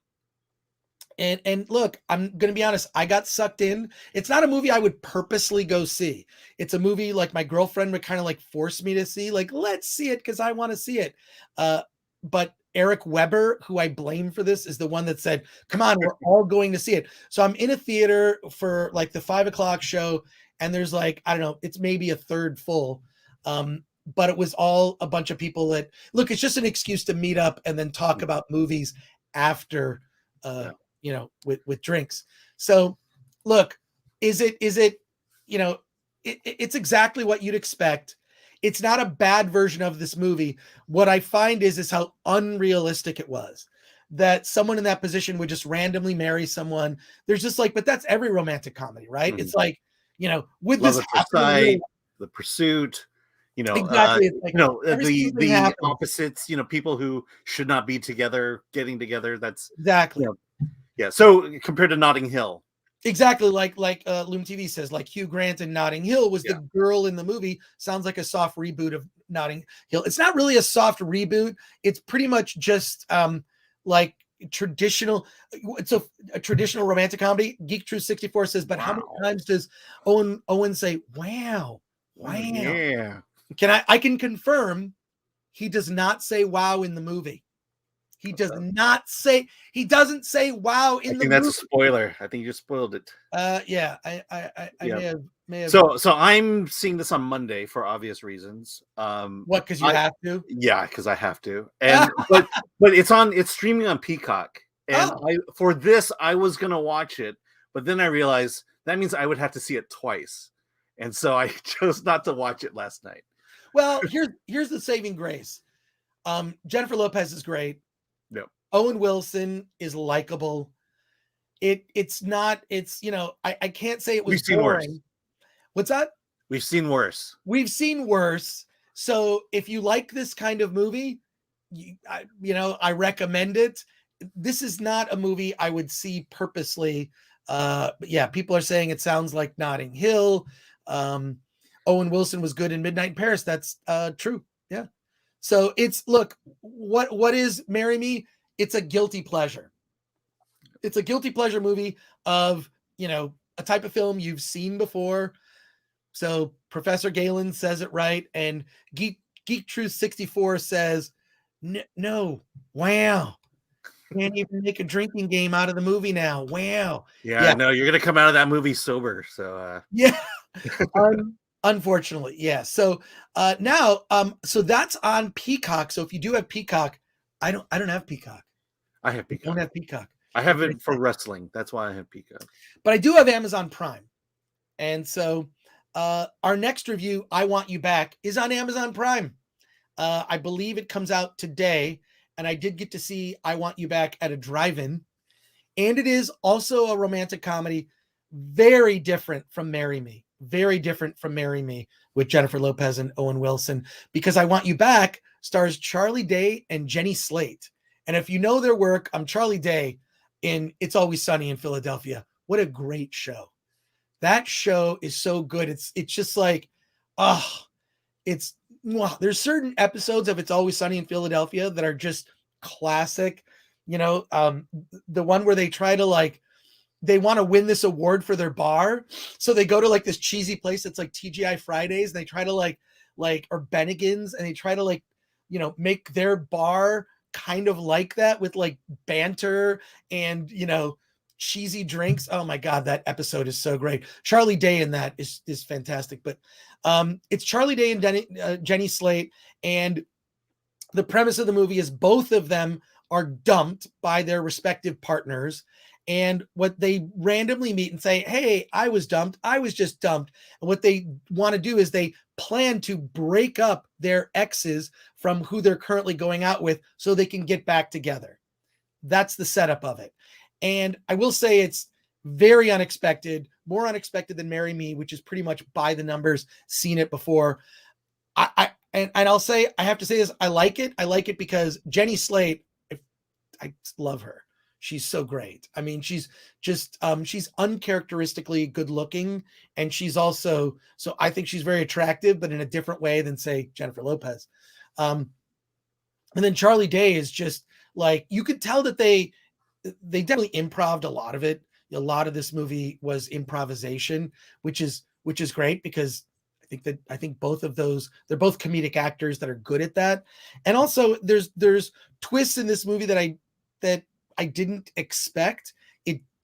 [SPEAKER 1] and look, I'm going to be honest, I got sucked in. It's not a movie I would purposely go see. It's a movie my girlfriend would kind of force me to see, let's see it because I want to see it. But Eric Weber, who I blame for this, is the one that said, come on, we're all going to see it. So I'm in a theater for the 5:00 show, and there's I don't know, it's maybe a third full. But it was all a bunch of people that, look, it's just an excuse to meet up and then talk about movies after, with drinks. So look, it's exactly what you'd expect. It's not a bad version of this movie. What I find is how unrealistic it was, that someone in that position would just randomly marry someone. There's just but that's every romantic comedy, right?
[SPEAKER 2] Mm-hmm.
[SPEAKER 1] It's with
[SPEAKER 2] Love
[SPEAKER 1] this
[SPEAKER 2] at first sight, The Pursuit,
[SPEAKER 1] exactly.
[SPEAKER 2] The opposites, people who should not be together, getting together. That's
[SPEAKER 1] exactly.
[SPEAKER 2] Yeah. So compared to Notting Hill.
[SPEAKER 1] Exactly. Loom TV says, Hugh Grant in Notting Hill was the girl in the movie. Sounds like a soft reboot of Notting Hill. It's not really a soft reboot. It's pretty much just traditional. It's a traditional romantic comedy. Geek Truth 64 says, but how many times does Owen say, wow?
[SPEAKER 2] Yeah.
[SPEAKER 1] I can confirm he does not say wow in the movie. He doesn't say wow in the movie. I
[SPEAKER 2] think that's a spoiler. I think you just spoiled it.
[SPEAKER 1] Yeah, I may have.
[SPEAKER 2] So I'm seeing this on Monday for obvious reasons.
[SPEAKER 1] What? Because you have to?
[SPEAKER 2] Yeah, because I have to. And but it's streaming on Peacock. And for this, I was gonna watch it, but then I realized that means I would have to see it twice. And so I chose not to watch it last night.
[SPEAKER 1] Well, here's the saving grace. Jennifer Lopez is great.
[SPEAKER 2] Yep.
[SPEAKER 1] Owen Wilson is likable. It's not, I can't say it was
[SPEAKER 2] We've seen worse.
[SPEAKER 1] boring. What's that?
[SPEAKER 2] We've seen worse.
[SPEAKER 1] We've seen worse. So if you like this kind of movie, I recommend it. This is not a movie I would see purposely. But yeah, people are saying it sounds like Notting Hill. Owen Wilson was good in Midnight in Paris. That's true. Yeah. So look, what is Marry Me? It's a guilty pleasure. It's a guilty pleasure movie of, a type of film you've seen before. So Professor Galen says it right. And Geek Truth 64 says, no, wow. Can't even make a drinking game out of the movie now. Wow.
[SPEAKER 2] Yeah. No, you're going to come out of that movie sober. So,
[SPEAKER 1] yeah. Unfortunately. Yeah. So now, so that's on Peacock. So if you do have Peacock, I don't have Peacock.
[SPEAKER 2] I have Peacock.
[SPEAKER 1] I don't have Peacock.
[SPEAKER 2] I have it for wrestling. That's why I have Peacock.
[SPEAKER 1] But I do have Amazon Prime. And so our next review, I Want You Back, is on Amazon Prime. I believe it comes out today. And I did get to see I Want You Back at a drive-in. And it is also a romantic comedy, very different from Marry Me. Very different from Marry Me with Jennifer Lopez and Owen Wilson, because I Want You Back stars Charlie Day and Jenny Slate. And if you know their work, Charlie Day in It's Always Sunny in Philadelphia. What a great show. That show is so good. It's just like, there's certain episodes of It's Always Sunny in Philadelphia that are just classic. The one where they try to they want to win this award for their bar. So they go to this cheesy place that's like TGI Fridays. And they try to or Bennigan's, and they try to make their bar kind of like that with banter and, cheesy drinks. Oh my God, that episode is so great. Charlie Day in that is fantastic. But it's Charlie Day and Jenny Slate. And the premise of the movie is both of them are dumped by their respective partners. And what they randomly meet and say, hey, I was dumped. I was just dumped. And what they want to do is they plan to break up their exes from who they're currently going out with so they can get back together. That's the setup of it. And I will say it's very unexpected, more unexpected than Marry Me, which is pretty much by the numbers, seen it before. And I'll say, I have to say this, I like it. I like it because Jenny Slate, I love her. She's so great. I mean, she's just, she's uncharacteristically good looking. And she's also, so I think she's very attractive, but in a different way than, say, Jennifer Lopez. And then Charlie Day is just you could tell that they definitely improv'd a lot of it. A lot of this movie was improvisation, which is great because I think both of those, they're both comedic actors that are good at that. And also there's twists in this movie that I didn't expect.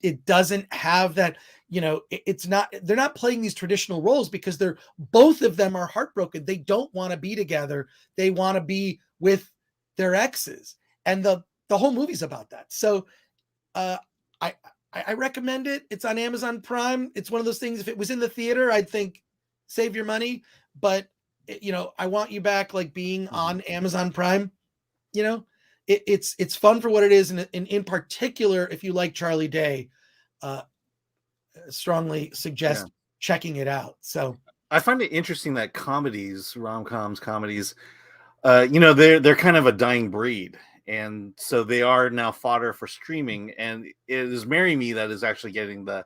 [SPEAKER 1] It doesn't have that, it's not, they're not playing these traditional roles because both of them are heartbroken. They don't want to be together. They want to be with their exes. And the whole movie's about that. So I recommend it. It's on Amazon Prime. It's one of those things, if it was in the theater, I'd think save your money. But, I Want You Back, being on Amazon Prime, it's fun for what it is. And in particular, if you like Charlie Day, strongly suggest checking it out. So
[SPEAKER 2] I find it interesting that comedies, rom-coms, comedies, they're kind of a dying breed. And so they are now fodder for streaming. And it is Marry Me that is actually getting the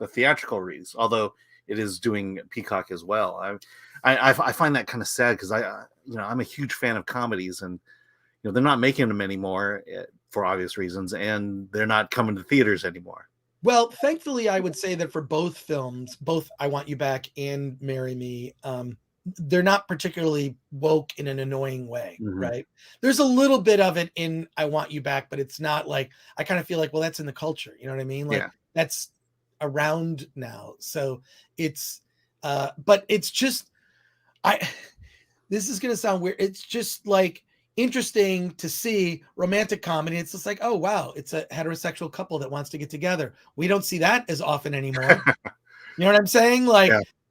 [SPEAKER 2] theatrical release, although it is doing Peacock as well. I find that kind of sad because I'm a huge fan of comedies, and they're not making them anymore for obvious reasons, and they're not coming to theaters anymore.
[SPEAKER 1] Well, thankfully, I would say that for both films, both I Want You Back and Marry Me, they're not particularly woke in an annoying way, right? There's a little bit of it in I Want You Back, but it's not I kind of feel well, that's in the culture. You know what I mean? That's around now. So it's, but it's just, this is going to sound weird. It's just interesting to see romantic comedy. It's just oh, wow, it's a heterosexual couple that wants to get together. We don't see that as often anymore. You know what I'm saying?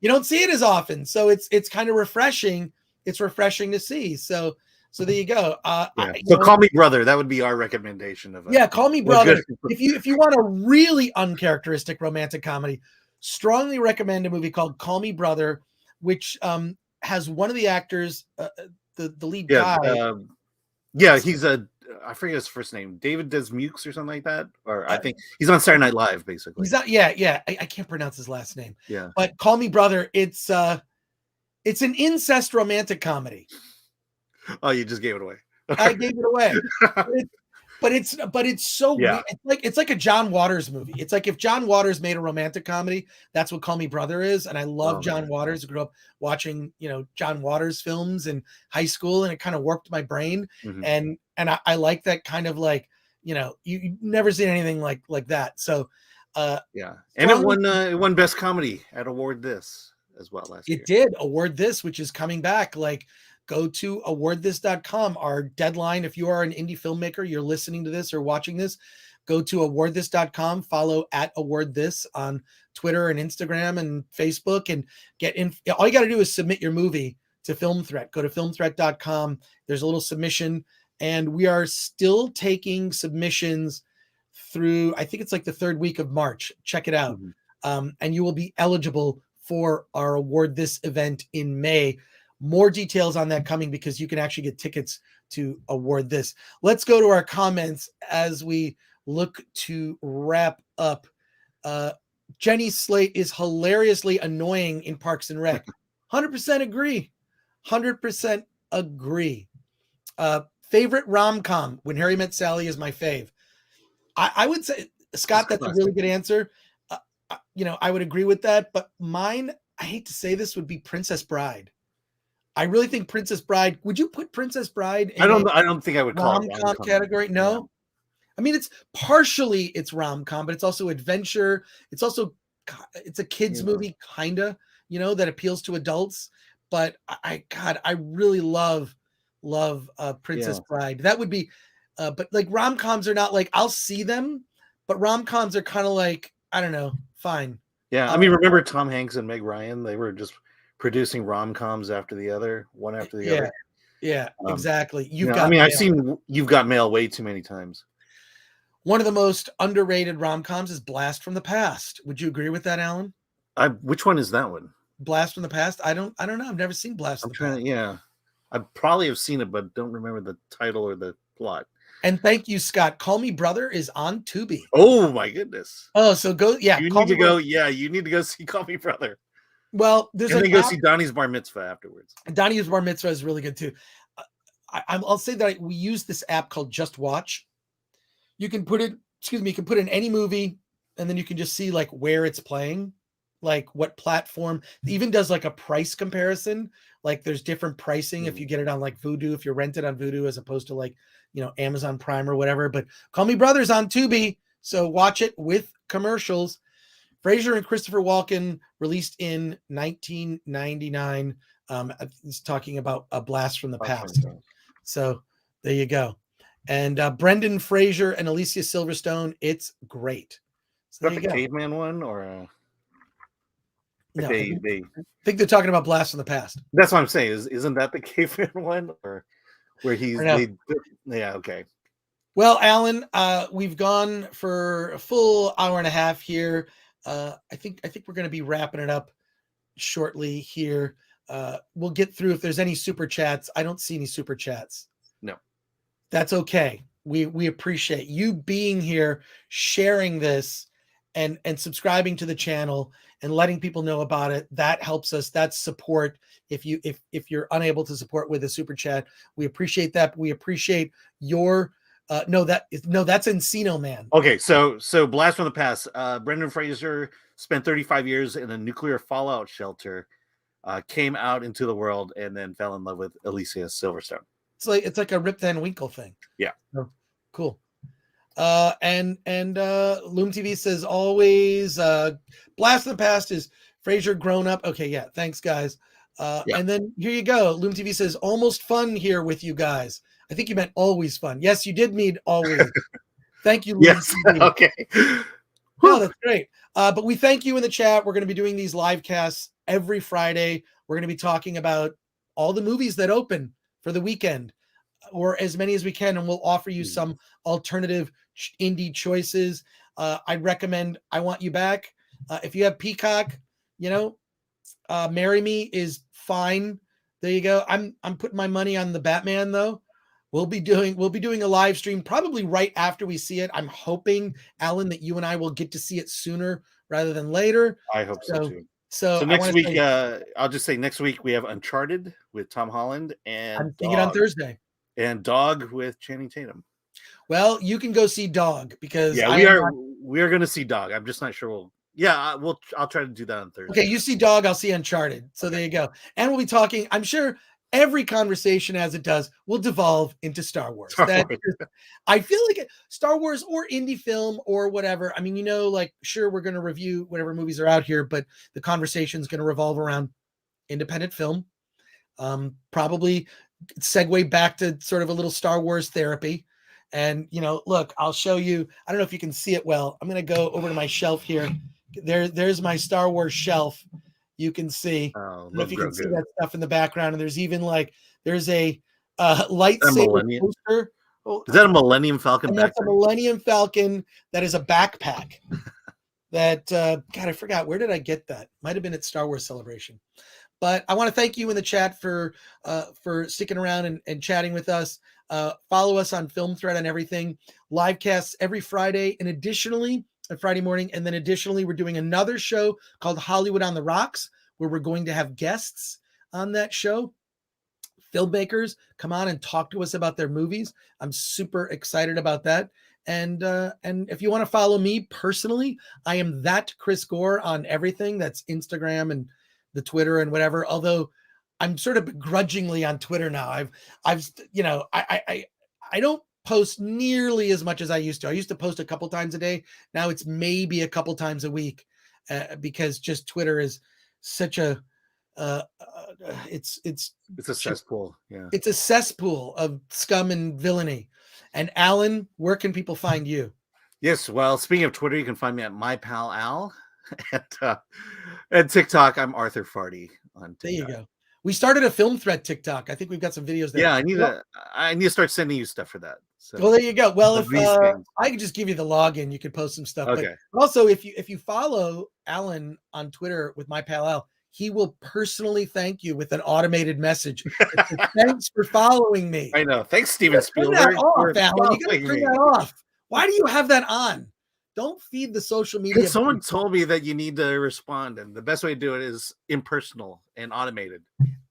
[SPEAKER 1] You don't see it as often. So it's kind of refreshing. It's refreshing to see. So So there you go.
[SPEAKER 2] So Call Me Brother. That would be our recommendation of it.
[SPEAKER 1] Call Me Brother. If you want a really uncharacteristic romantic comedy, strongly recommend a movie called Call Me Brother, which has one of the actors, the lead guy.
[SPEAKER 2] He's I forget his first name, David Desmukes or something like that. Or I think he's on Saturday Night Live, basically.
[SPEAKER 1] He's not. I can't pronounce his last name.
[SPEAKER 2] Yeah,
[SPEAKER 1] but Call Me Brother. It's an incest romantic comedy.
[SPEAKER 2] Oh, you just gave it away.
[SPEAKER 1] I gave it away. But it's so weird. It's like a John Waters movie. It's like if John Waters made a romantic comedy, that's what Call Me Brother is. And I love John Waters. I grew up watching, John Waters films in high school, and it kind of warped my brain. Mm-hmm. And I like that kind of like, you've never seen anything like that. So
[SPEAKER 2] and it won Best Comedy at Award This as well last year.
[SPEAKER 1] It did. Award This, which is coming back. Like, go to awardthis.com. Our deadline, if you are an indie filmmaker, you're listening to this or watching this, go to awardthis.com, follow @awardthis on Twitter and Instagram and Facebook, and get in. All you got to do is submit your movie to Film Threat. Go to filmthreat.com. There's a little submission, and we are still taking submissions through, I think it's like the 3rd week of March. Check it out. Mm-hmm. And you will be eligible for our Award This event in May. More details on that coming, because you can actually get tickets to Award This. Let's go to our comments as we look to wrap up. Jenny Slate is hilariously annoying in Parks and Rec. 100% agree. 100% agree. Favorite rom-com? When Harry Met Sally is my fave. I would say, Scott, that's a really good answer. I would agree with that. But mine, I hate to say this, would be Princess Bride. I really think Princess Bride. Would you put Princess Bride in
[SPEAKER 2] I don't think I would call it
[SPEAKER 1] rom-com category? No. Yeah. I mean, it's rom-com, but it's also adventure. It's a kids movie, kinda, that appeals to adults. But I really love Princess Bride. That would be, but like rom-coms are not like, I'll see them, but rom-coms are kind of like, I don't know, fine.
[SPEAKER 2] Yeah, I mean, remember Tom Hanks and Meg Ryan? They were just producing rom-coms one after the other.
[SPEAKER 1] Yeah, exactly.
[SPEAKER 2] I've seen You've Got Mail way too many times.
[SPEAKER 1] One of the most underrated rom-coms is Blast from the Past. Would you agree with that, Alan?
[SPEAKER 2] Which one is that one?
[SPEAKER 1] Blast from the Past? I don't know. I've never seen Blast from the Past.
[SPEAKER 2] Yeah. I probably have seen it, but don't remember the title or the plot.
[SPEAKER 1] And thank you, Scott. Call Me Brother is on Tubi.
[SPEAKER 2] Oh my goodness.
[SPEAKER 1] Oh, so go. Yeah.
[SPEAKER 2] You need to go. Yeah. You need to go see Call Me Brother.
[SPEAKER 1] Well, and
[SPEAKER 2] then go see Donnie's Bar Mitzvah afterwards.
[SPEAKER 1] Donnie's Bar Mitzvah is really good too. I'll say that we use this app called Just Watch. You can put it, you can put in any movie, and then you can just see like where it's playing, like what platform. It even does like a price comparison. Like there's different pricing if you get it on like Vudu, if you rent it on Vudu as opposed to like, Amazon Prime or whatever. But Call Me Brother's on Tubi, so watch it with commercials. Fraser and Christopher Walken, released in 1999. He's talking about A Blast from the Past. So there you go. And Brendan Fraser and Alicia Silverstone, it's great. So
[SPEAKER 2] is that the caveman one, or
[SPEAKER 1] no? I think they're talking about Blast from the Past.
[SPEAKER 2] That's what I'm saying. Isn't that the caveman one, or where he's? Okay.
[SPEAKER 1] Well, Alan, we've gone for a full hour and a half here. I think we're going to be wrapping it up shortly here. We'll get through if there's any super chats. I don't see any super chats.
[SPEAKER 2] No,
[SPEAKER 1] that's okay. We appreciate you being here, sharing this, and subscribing to the channel and letting people know about it. That helps us. That's support. If you're unable to support with a super chat, we appreciate that. We appreciate your. That's Encino Man.
[SPEAKER 2] Okay, so Blast from the Past. Brendan Fraser spent 35 years in a nuclear fallout shelter, came out into the world, and then fell in love with Alicia Silverstone.
[SPEAKER 1] It's like a Rip Van Winkle thing.
[SPEAKER 2] Yeah.
[SPEAKER 1] Oh, cool. And Loom TV says always Blast from the Past is Fraser grown up. Okay, yeah. Thanks, guys. And then here you go. Loom TV says almost fun here with you guys. I think you meant always fun. Yes, you did mean always. Thank you, Loom TV.
[SPEAKER 2] Okay.
[SPEAKER 1] No, that's great. But we thank you in the chat. We're going to be doing these live casts every Friday. We're going to be talking about all the movies that open for the weekend. or as many as we can, and we'll offer you some alternative indie choices. I'd recommend I Want You Back. If you have Peacock, Marry Me is fine. There you go. I'm putting my money on the Batman though. We'll be doing a live stream probably right after we see it. I'm hoping, Alan, that you and I will get to see it sooner rather than later.
[SPEAKER 2] I hope so too.
[SPEAKER 1] So
[SPEAKER 2] next week, I'll just say next week we have Uncharted with Tom Holland and
[SPEAKER 1] I'm thinking on Thursday.
[SPEAKER 2] And Dog with Channing Tatum.
[SPEAKER 1] Well, you can go see Dog because
[SPEAKER 2] we are going to see Dog. I'm just not sure I'll try to do that on Thursday.
[SPEAKER 1] Okay, you see Dog, I'll see Uncharted. So there you go. And we'll be talking, I'm sure every conversation as it does will devolve into Star Wars. I feel like Star Wars or indie film or whatever. I mean, sure, we're going to review whatever movies are out here, but the conversation is going to revolve around independent film. Probably segue back to sort of a little Star Wars therapy. And, look, I'll show you. I don't know if you can see it well. I'm going to go over to my shelf here. There's my Star Wars shelf. You can see. I don't know if you can see that stuff in the background. And there's even there's a lightsaber poster.
[SPEAKER 2] Is that a Millennium Falcon?
[SPEAKER 1] That's a Millennium Falcon. That is a backpack. That God, I forgot. Where did I get that? Might have been at Star Wars Celebration. But I want to thank you in the chat for sticking around and chatting with us. Follow us on Film Thread and everything. Live casts every Friday, and additionally, Friday morning. And then additionally, we're doing another show called Hollywood on the Rocks, where we're going to have guests on that show. Filmmakers come on and talk to us about their movies. I'm super excited about that. And if you want to follow me personally, I am that Chris Gore on everything. That's Instagram and the Twitter and whatever. Although I'm sort of begrudgingly on Twitter now. I don't post nearly as much as I used to. I used to post a couple times a day. Now it's maybe a couple times a week because just Twitter is such a it's
[SPEAKER 2] a cesspool. Yeah,
[SPEAKER 1] it's a cesspool of scum and villainy. And Alan, where can people find you?
[SPEAKER 2] Yes, well, speaking of Twitter, you can find me at my pal Al. At TikTok, I'm Arthur Farty on TikTok. There
[SPEAKER 1] you go. We started a Film Thread TikTok. I think we've got some videos there.
[SPEAKER 2] Yeah, I need to start sending you stuff for that. So,
[SPEAKER 1] well, there you go. Well, if I could just give you the login, you could post some stuff.
[SPEAKER 2] Okay.
[SPEAKER 1] But also, if you follow Alan on Twitter with my pal Al, he will personally thank you with an automated message. Thanks for following me.
[SPEAKER 2] I know. Thanks, Steven Spielberg.
[SPEAKER 1] Turn that off, Alan. You got to turn that off. Why do you have that on? Don't feed the social media.
[SPEAKER 2] Someone told me that you need to respond, and the best way to do it is impersonal and automated.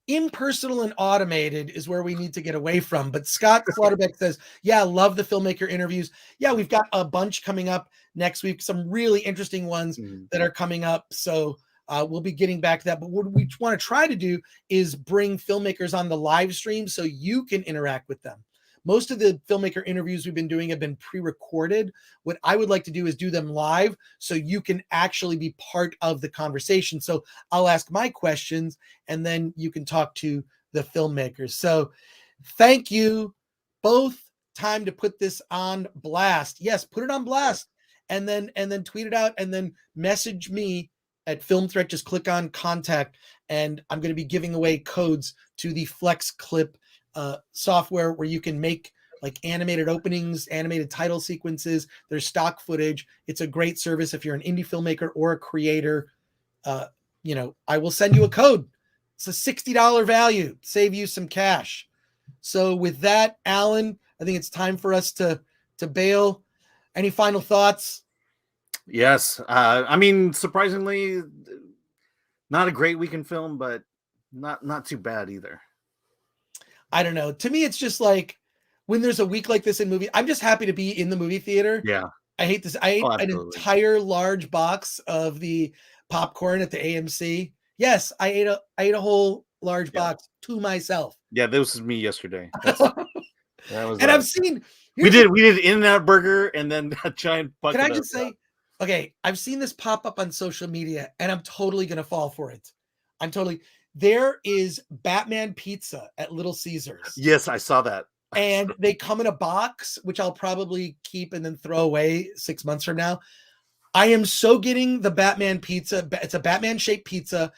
[SPEAKER 1] Impersonal and automated is where we need to get away from. But Scott Slaughterbeck says, yeah, love the Filmmaker interviews. Yeah, we've got a bunch coming up next week, some really interesting ones that are coming up. So we'll be getting back to that. But what we want to try to do is bring filmmakers on the live stream so you can interact with them. Most of the filmmaker interviews we've been doing have been pre-recorded. What I would like to do is do them live so you can actually be part of the conversation. So I'll ask my questions and then you can talk to the filmmakers. So thank you both. Time to put this on blast. Yes, put it on blast and then tweet it out and then message me at Film Threat. Just click on contact and I'm going to be giving away codes to the Flex Clip software where you can make like animated openings, animated title sequences. There's stock footage. It's a great service if you're an indie filmmaker or a creator. I will send you a code. It's a $60 value. Save you some cash. So with that, Alan, I think it's time for us to bail. Any final thoughts?
[SPEAKER 2] Yes. I mean, surprisingly, not a great week in film, but not too bad either.
[SPEAKER 1] I don't know. To me, it's just like when there's a week like this in movie, I'm just happy to be in the movie theater.
[SPEAKER 2] Yeah.
[SPEAKER 1] I hate this. I ate an entire large box of the popcorn at the AMC. Yes, I ate a whole large box to myself.
[SPEAKER 2] Yeah, this was me yesterday.
[SPEAKER 1] I've seen
[SPEAKER 2] we did In-N-Out Burger and then a giant bucket.
[SPEAKER 1] Can I just say, okay, I've seen this pop up on social media and I'm totally gonna fall for it. There is Batman pizza at Little Caesars.
[SPEAKER 2] Yes, I saw that.
[SPEAKER 1] And they come in a box, which I'll probably keep and then throw away 6 months from now. I am so getting the Batman pizza. It's a Batman-shaped pizza,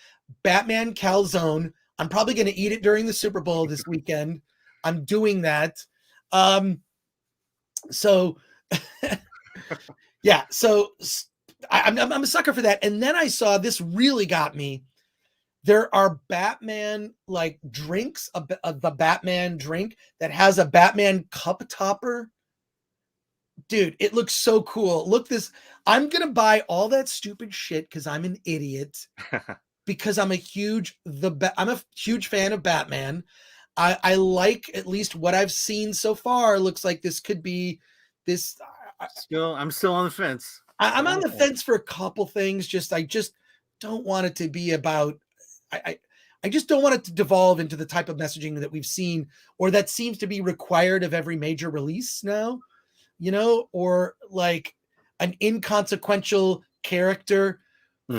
[SPEAKER 1] Batman calzone. I'm probably going to eat it during the Super Bowl this weekend. I'm doing that. So yeah, so I'm a sucker for that. And then I saw, this really got me. There are Batman like drinks, the Batman drink that has a Batman cup topper. Dude, it looks so cool. Look this. I'm going to buy all that stupid shit because I'm an idiot. Because I'm a huge fan of Batman. I like at least what I've seen so far. Looks like this could be this.
[SPEAKER 2] I'm still on the fence.
[SPEAKER 1] I'm on the fence for a couple things. I just don't want it to be about. I just don't want it to devolve into the type of messaging that we've seen, or that seems to be required of every major release now. You know, or like an inconsequential character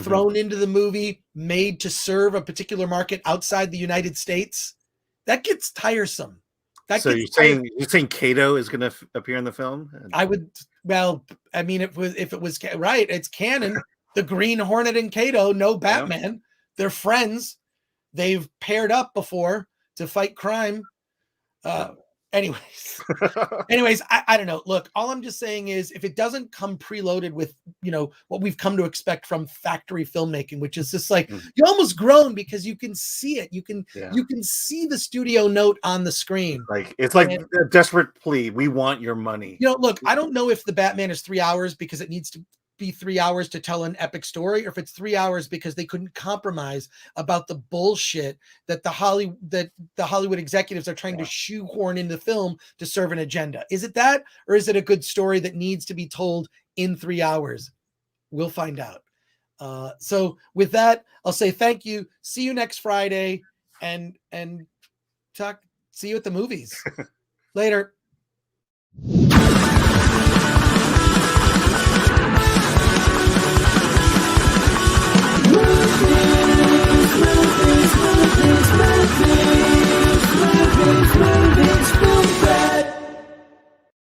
[SPEAKER 1] thrown into the movie, made to serve a particular market outside the United States. That gets tiresome.
[SPEAKER 2] So you're saying Kato is going to appear in the film?
[SPEAKER 1] I would. Well, I mean, if it was right, it's canon. The Green Hornet and Kato know Batman. Yeah. They're friends. They've paired up before to fight crime. Anyways, I don't know. Look, all I'm just saying is, if it doesn't come preloaded with, you know, what we've come to expect from factory filmmaking, which is just like, you almost groan because you can see it. You can see the studio note on the screen.
[SPEAKER 2] Like, it's like a desperate plea. We want your money.
[SPEAKER 1] You know, look, I don't know if the Batman is 3 hours because it needs to be 3 hours to tell an epic story, or if it's 3 hours because they couldn't compromise about the bullshit that the Hollywood executives are trying to shoehorn into film to serve an agenda. Is it that, or is it a good story that needs to be told in 3 hours? We'll find out. So with that, I'll say thank you. See you next Friday, and see you at the movies. Later.